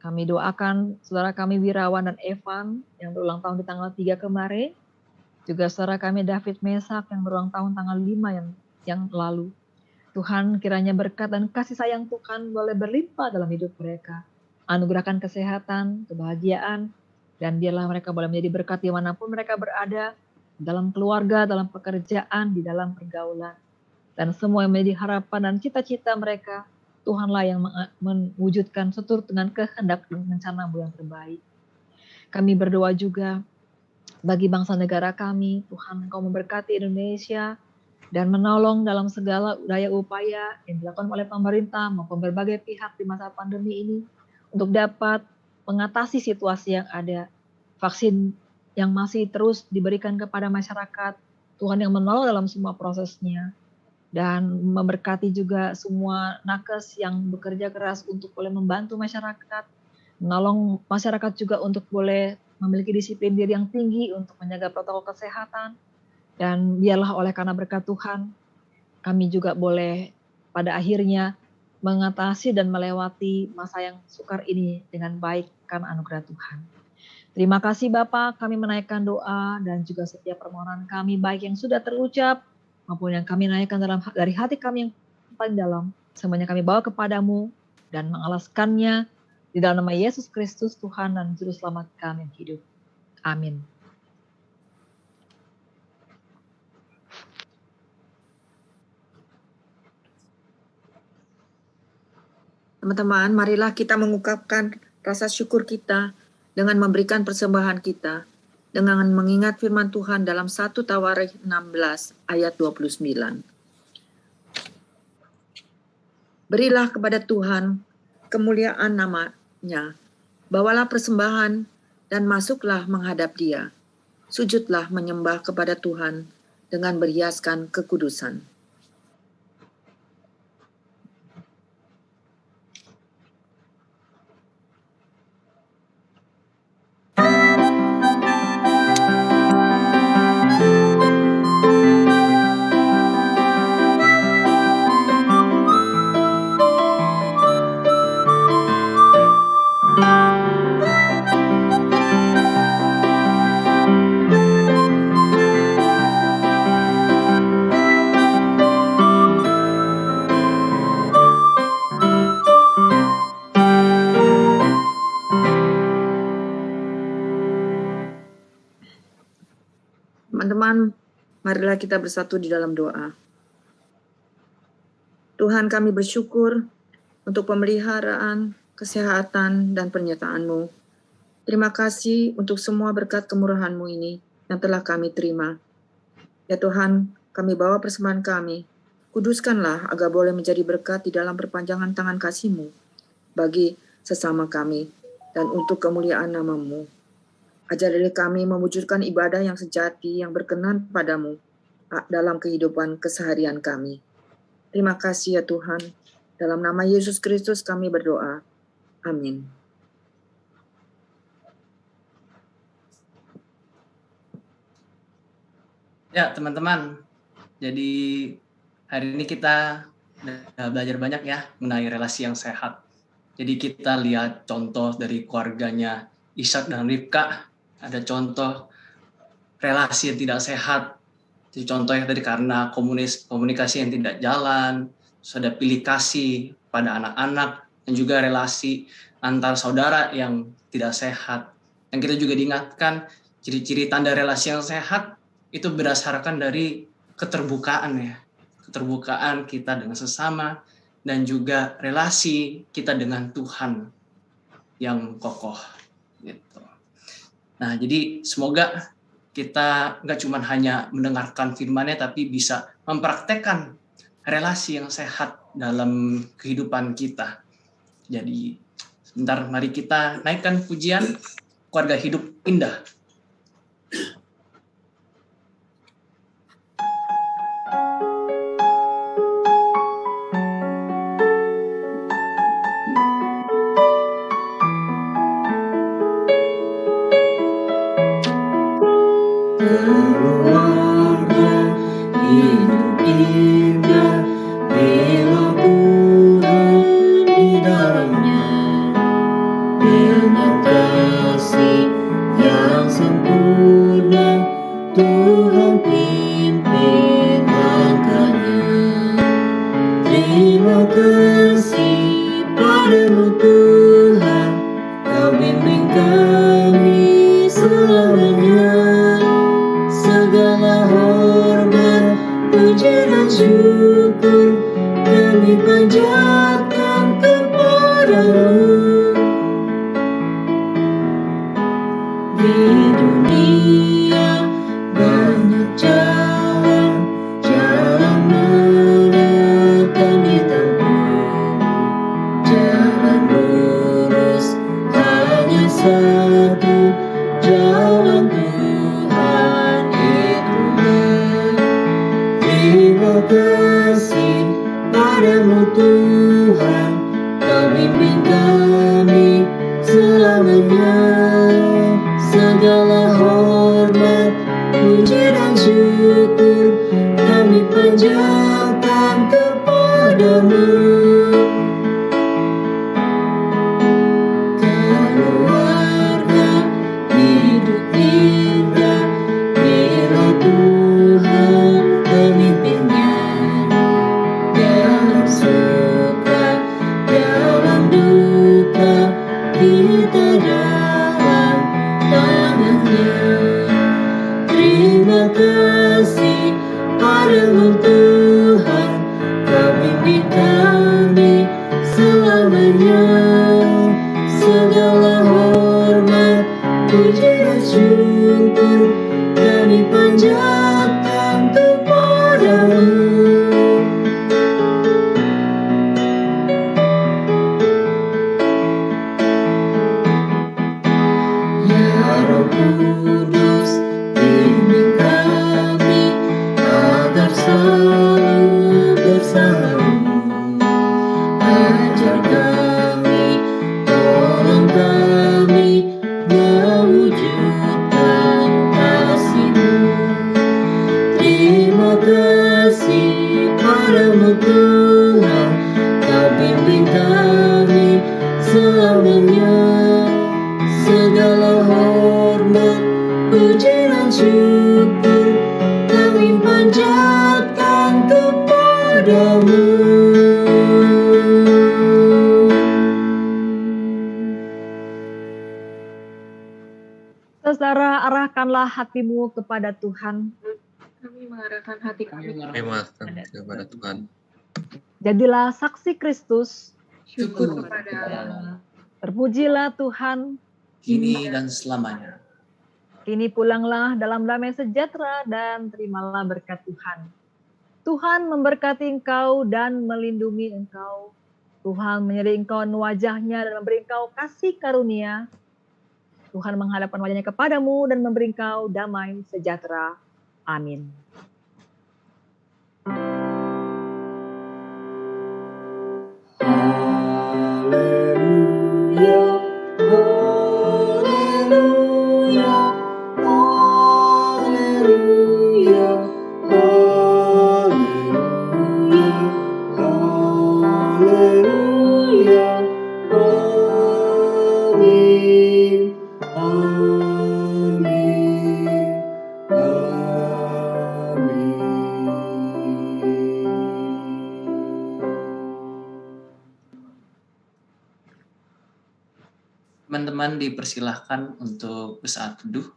Kami doakan saudara kami Wirawan dan Evan yang berulang tahun di tanggal 3 kemarin. Juga saudara kami David Mesak yang berulang tahun tanggal 5 yang lalu. Tuhan kiranya berkat dan kasih sayang Tuhan boleh berlimpah dalam hidup mereka. Anugerahkan kesehatan, kebahagiaan, dan biarlah mereka boleh menjadi berkat dimanapun mereka berada, dalam keluarga, dalam pekerjaan, di dalam pergaulan. Dan semua yang menjadi harapan dan cita-cita mereka, Tuhanlah yang mewujudkan seturut dengan kehendak dan rencana-Mu yang terbaik. Kami berdoa juga bagi bangsa negara kami, Tuhan Engkau memberkati Indonesia dan menolong dalam segala daya upaya yang dilakukan oleh pemerintah maupun berbagai pihak di masa pandemi ini untuk dapat mengatasi situasi yang ada. Vaksin yang masih terus diberikan kepada masyarakat, Tuhan yang menolong dalam semua prosesnya, dan memberkati juga semua nakes yang bekerja keras untuk boleh membantu masyarakat, menolong masyarakat juga untuk boleh memiliki disiplin diri yang tinggi untuk menjaga protokol kesehatan, dan biarlah oleh karena berkat Tuhan, kami juga boleh pada akhirnya mengatasi dan melewati masa yang sukar ini dengan baik karena anugerah Tuhan. Terima kasih Bapak, kami menaikkan doa dan juga setiap permohonan kami baik yang sudah terucap maupun yang kami naikkan dari hati kami yang paling dalam. Semuanya kami bawa kepadamu dan mengalaskannya di dalam nama Yesus Kristus Tuhan dan Juru Selamat kami yang hidup. Amin. Teman-teman, marilah kita mengungkapkan rasa syukur kita dengan memberikan persembahan kita, dengan mengingat firman Tuhan dalam 1 Tawarikh 16 ayat 29. Berilah kepada Tuhan kemuliaan nama-Nya, bawalah persembahan dan masuklah menghadap Dia. Sujudlah menyembah kepada Tuhan dengan berhiaskan kekudusan. Teman-teman, marilah kita bersatu di dalam doa. Tuhan, kami bersyukur untuk pemeliharaan, kesehatan, dan penyertaan-Mu. Terima kasih untuk semua berkat kemurahan-Mu ini yang telah kami terima. Ya Tuhan, kami bawa persembahan kami. Kuduskanlah agar boleh menjadi berkat di dalam perpanjangan tangan kasih-Mu bagi sesama kami dan untuk kemuliaan nama-Mu. Ajarilah kami mewujudkan ibadah yang sejati, yang berkenan padamu dalam kehidupan keseharian kami. Terima kasih ya Tuhan. Dalam nama Yesus Kristus kami berdoa. Amin. Ya teman-teman, jadi hari ini kita belajar banyak ya mengenai relasi yang sehat. Jadi kita lihat contoh dari keluarganya Ishak dan Ribka, ada contoh relasi yang tidak sehat. Jadi contohnya tadi karena komunikasi yang tidak jalan, terus ada pilih kasih pada anak-anak, dan juga relasi antar saudara yang tidak sehat. Dan kita juga diingatkan ciri-ciri tanda relasi yang sehat itu berdasarkan dari keterbukaan ya. Keterbukaan kita dengan sesama dan juga relasi kita dengan Tuhan yang kokoh gitu. Nah, jadi semoga kita nggak cuma hanya mendengarkan firman-Nya tapi bisa mempraktekkan relasi yang sehat dalam kehidupan kita. Jadi sebentar mari kita naikkan pujian Keluarga Hidup Indah. Keluarga hidup indah, bela Tuhan di dalamnya. Dengan kasih yang sempurna, Tuhan pimpin langkahnya. Terima kasih padamu Tuhan, Kau bimbing kami selamanya. Segala hormat, puji dan syukur kami panjatkan kepadamu. Di dunia banyak jalan, jalan mana kami tempuh. Jalan lurus hanya satu, jalan Tuhan itulah. Terima kasih padamu Tuhan, Kau bimbing kami selamanya. Segala hormat, puji dan syukur kami panjatkan kepadamu. Keluarga hidup indah, bila Tuhan pemimpinnya. Dalam suka, dalam duka, kita dalam tangannya. Terima kasih padamu Tuhan, Kau bimbing kami selamanya. Segala hormat, puji dan syukur kami panjatkan kepadamu. Ya Roh Kudus, bimbing kami agar selalu bersamamu. Ajar kami, tolong kami mewujudkan kasih-Mu. Terima kasih padamu Tuhan, Kau bimbing kami selamanya. Segala hormat, puji dan syukur kami panjatkan kepadamu. Saudara, arahkanlah hatimu kepada Tuhan. Kami mengarahkan hati kami Terima kasih kepada Tuhan. Jadilah saksi Kristus. Syukur kepada kepada Terpujilah Tuhan. kini dan selamanya. Kini pulanglah dalam damai sejahtera dan terimalah berkat Tuhan. Tuhan memberkati engkau dan melindungi engkau. Tuhan menyeri engkau wajahnya dan memberi engkau kasih karunia. Tuhan menghadapkan wajahnya kepadamu dan memberi engkau damai sejahtera. Amin. Haleluya, haleluya, haleluya, haleluya, haleluya. teman-teman dipersilahkan untuk bersaat teduh.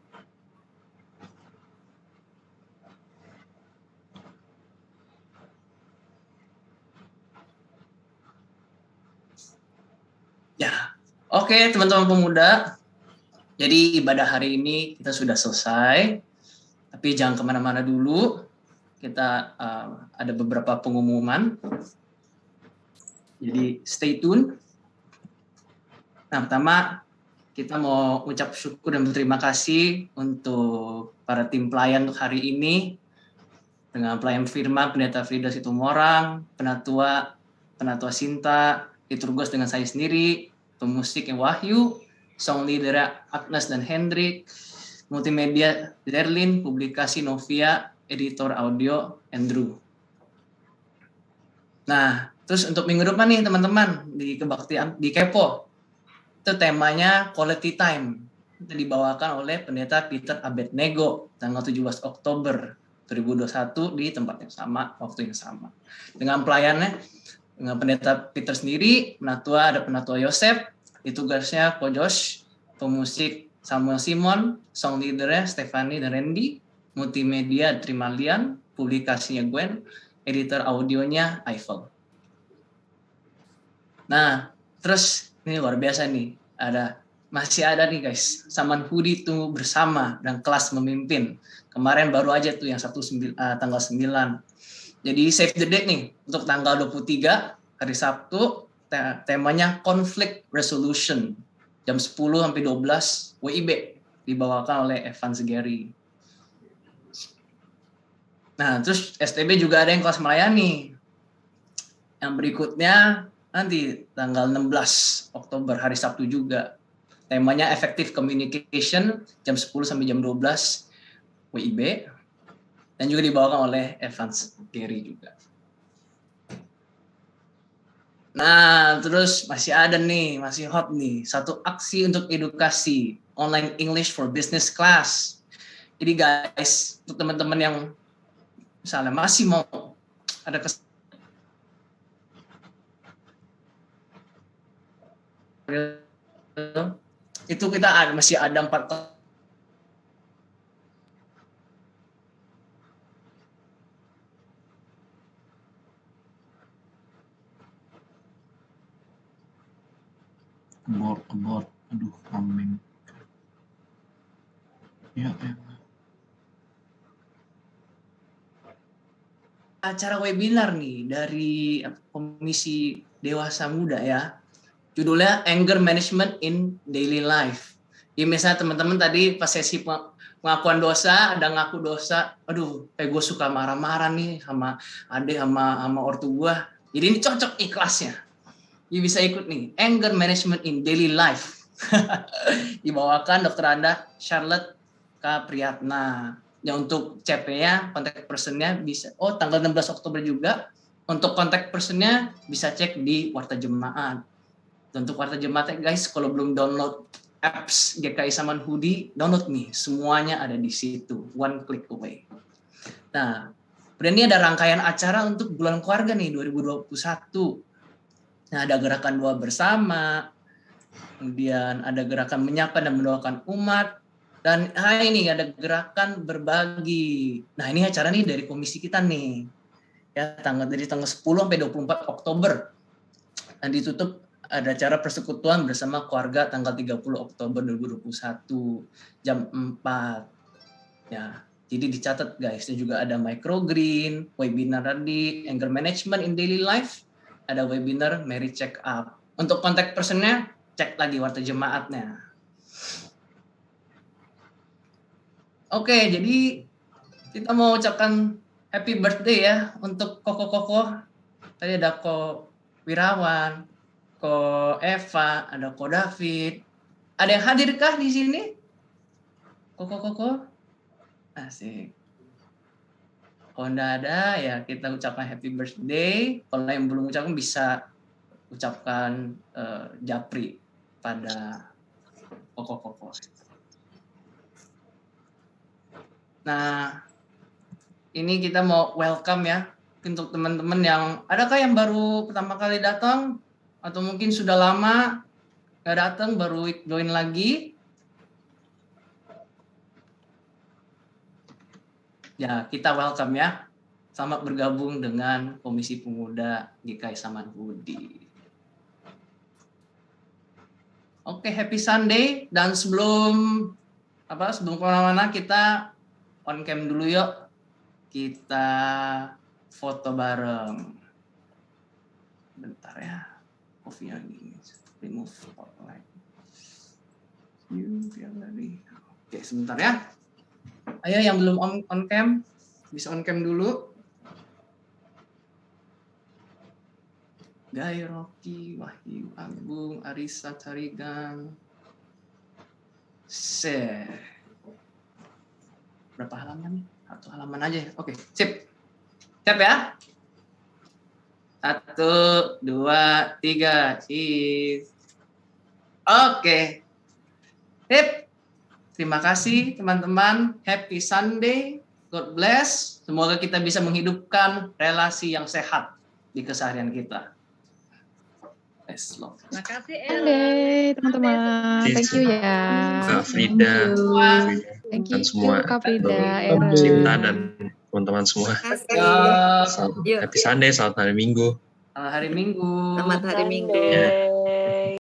Ya, oke teman-teman pemuda. Jadi ibadah hari ini kita sudah selesai, tapi jangan kemana-mana dulu. Kita ada beberapa pengumuman. Jadi stay tune. Nah, pertama kita mau ucap syukur dan berterima kasih untuk para tim pelayan untuk hari ini. Dengan pelayan Firman, Pendeta Frida Situmorang, Penatua Sinta, liturgos dengan saya sendiri, pemusik yang Wahyu, song leader Agnes dan Hendrik, multimedia Derlin, publikasi Novia, editor audio Andrew. Nah, terus untuk minggu depan nih teman-teman di kebaktian di Kepo, itu temanya quality time. Itu dibawakan oleh Pendeta Peter Abednego tanggal 17 Oktober 2021 di tempat yang sama, waktu yang sama. Dengan pelayannya dengan Pendeta Peter sendiri, penatua ada Penatua Yosef, tugasnya Ko Josh, pemusik Samuel Simon, song leadernya Stephanie dan Randy, multimedia Trimalian, publikasinya Gwen, editor audionya Eiffel. Nah, terus ini luar biasa nih, masih ada nih guys, Saman Hudi Tunggu Bersama dan Kelas Memimpin. Kemarin baru aja tuh yang tanggal 9. Jadi save the date nih untuk tanggal 23 hari Sabtu, temanya Conflict Resolution jam 10 sampai 12 WIB, dibawakan oleh Evan Segeri. Nah, terus STB juga ada yang kelas melayani. Yang berikutnya nanti tanggal 16 Oktober hari Sabtu juga. Temanya Effective Communication jam 10 sampai jam 12 WIB, dan juga dibawakan oleh Evans Gary juga. Nah, terus masih hot nih, satu aksi untuk edukasi online English for Business Class. Jadi guys, untuk teman-teman yang misalnya masih mau ada itu kita masih ada 4 Abort, aduh coming. Ya acara webinar nih dari Komisi Dewasa Muda ya. Judulnya Anger Management in Daily Life. Ya misalnya teman-teman tadi pas sesi pengakuan dosa, ada ngaku dosa, aduh kayak gue suka marah-marah nih sama adek sama ortu gue. Jadi ini cocok kelasnya. You bisa ikut nih, Anger Management in Daily Life. Dibawakan Dr. Anda Charlotte Kapriatna. Ya untuk CP-nya, contact person-nya bisa, tanggal 16 Oktober juga. Untuk contact person-nya bisa cek di Warta Jemaat. Untuk Warta Jemaat guys, kalau belum download apps GKI Saman Hudi, download nih, semuanya ada di situ, one click away. Nah, kemudian ini ada rangkaian acara untuk bulan keluarga nih 2021. Nah, ada gerakan doa bersama, kemudian ada gerakan menyapa dan mendoakan umat, dan ini ada gerakan berbagi. Nah, ini acara nih dari komisi kita nih, ya dari tanggal 10 sampai 24 Oktober, dan ditutup ada acara persekutuan bersama keluarga tanggal 30 Oktober 2021 jam 4. Ya, jadi dicatat guys. Dan juga ada microgreen, webinar tadi, anger management in daily life, ada webinar Mary Check Up. Untuk kontak personnya, cek lagi Warta Jemaatnya. Oke, jadi kita mau ucapkan happy birthday ya untuk Koko. Tadi ada Ko Wirawan, Ko Eva, ada Ko David. Ada yang hadirkah di sini? Koko? Asik. Kalau enggak ada, ya kita ucapkan happy birthday. Kalau yang belum ucapkan bisa ucapkan japri pada Koko. Nah, ini kita mau welcome ya untuk teman-teman yang, adakah yang baru pertama kali datang atau mungkin sudah lama? nggak datang, baru join lagi. Ya, kita welcome ya. Selamat bergabung dengan Komisi Pemuda GKI Saman Hudi. Oke, happy Sunday. Dan sebelum kemana-mana, kita on cam dulu yuk. Kita foto bareng. Bentar ya. Coffee lagi. Remove spotlight. Oke, sebentar ya. Ayo yang belum on cam, bisa on cam dulu. Gai, Rocky, Wahyu, Agung, Arisa, Tarigan. Berapa halaman nih? 1 halaman aja. Oke, sip. Siap ya? 1, 2, 3. Oke. Sip. Terima kasih teman-teman. Happy Sunday. God bless. Semoga kita bisa menghidupkan relasi yang sehat di keseharian kita. Terima kasih Sunday, teman-teman. Thank you ya. Kak Frida, Thank dan you, semua Kak Frida, Bro Aaron. Sinta dan teman-teman semua. Terima kasih. Happy Sunday, selamat hari Minggu. Hari Minggu. Selamat hari Minggu. Ya.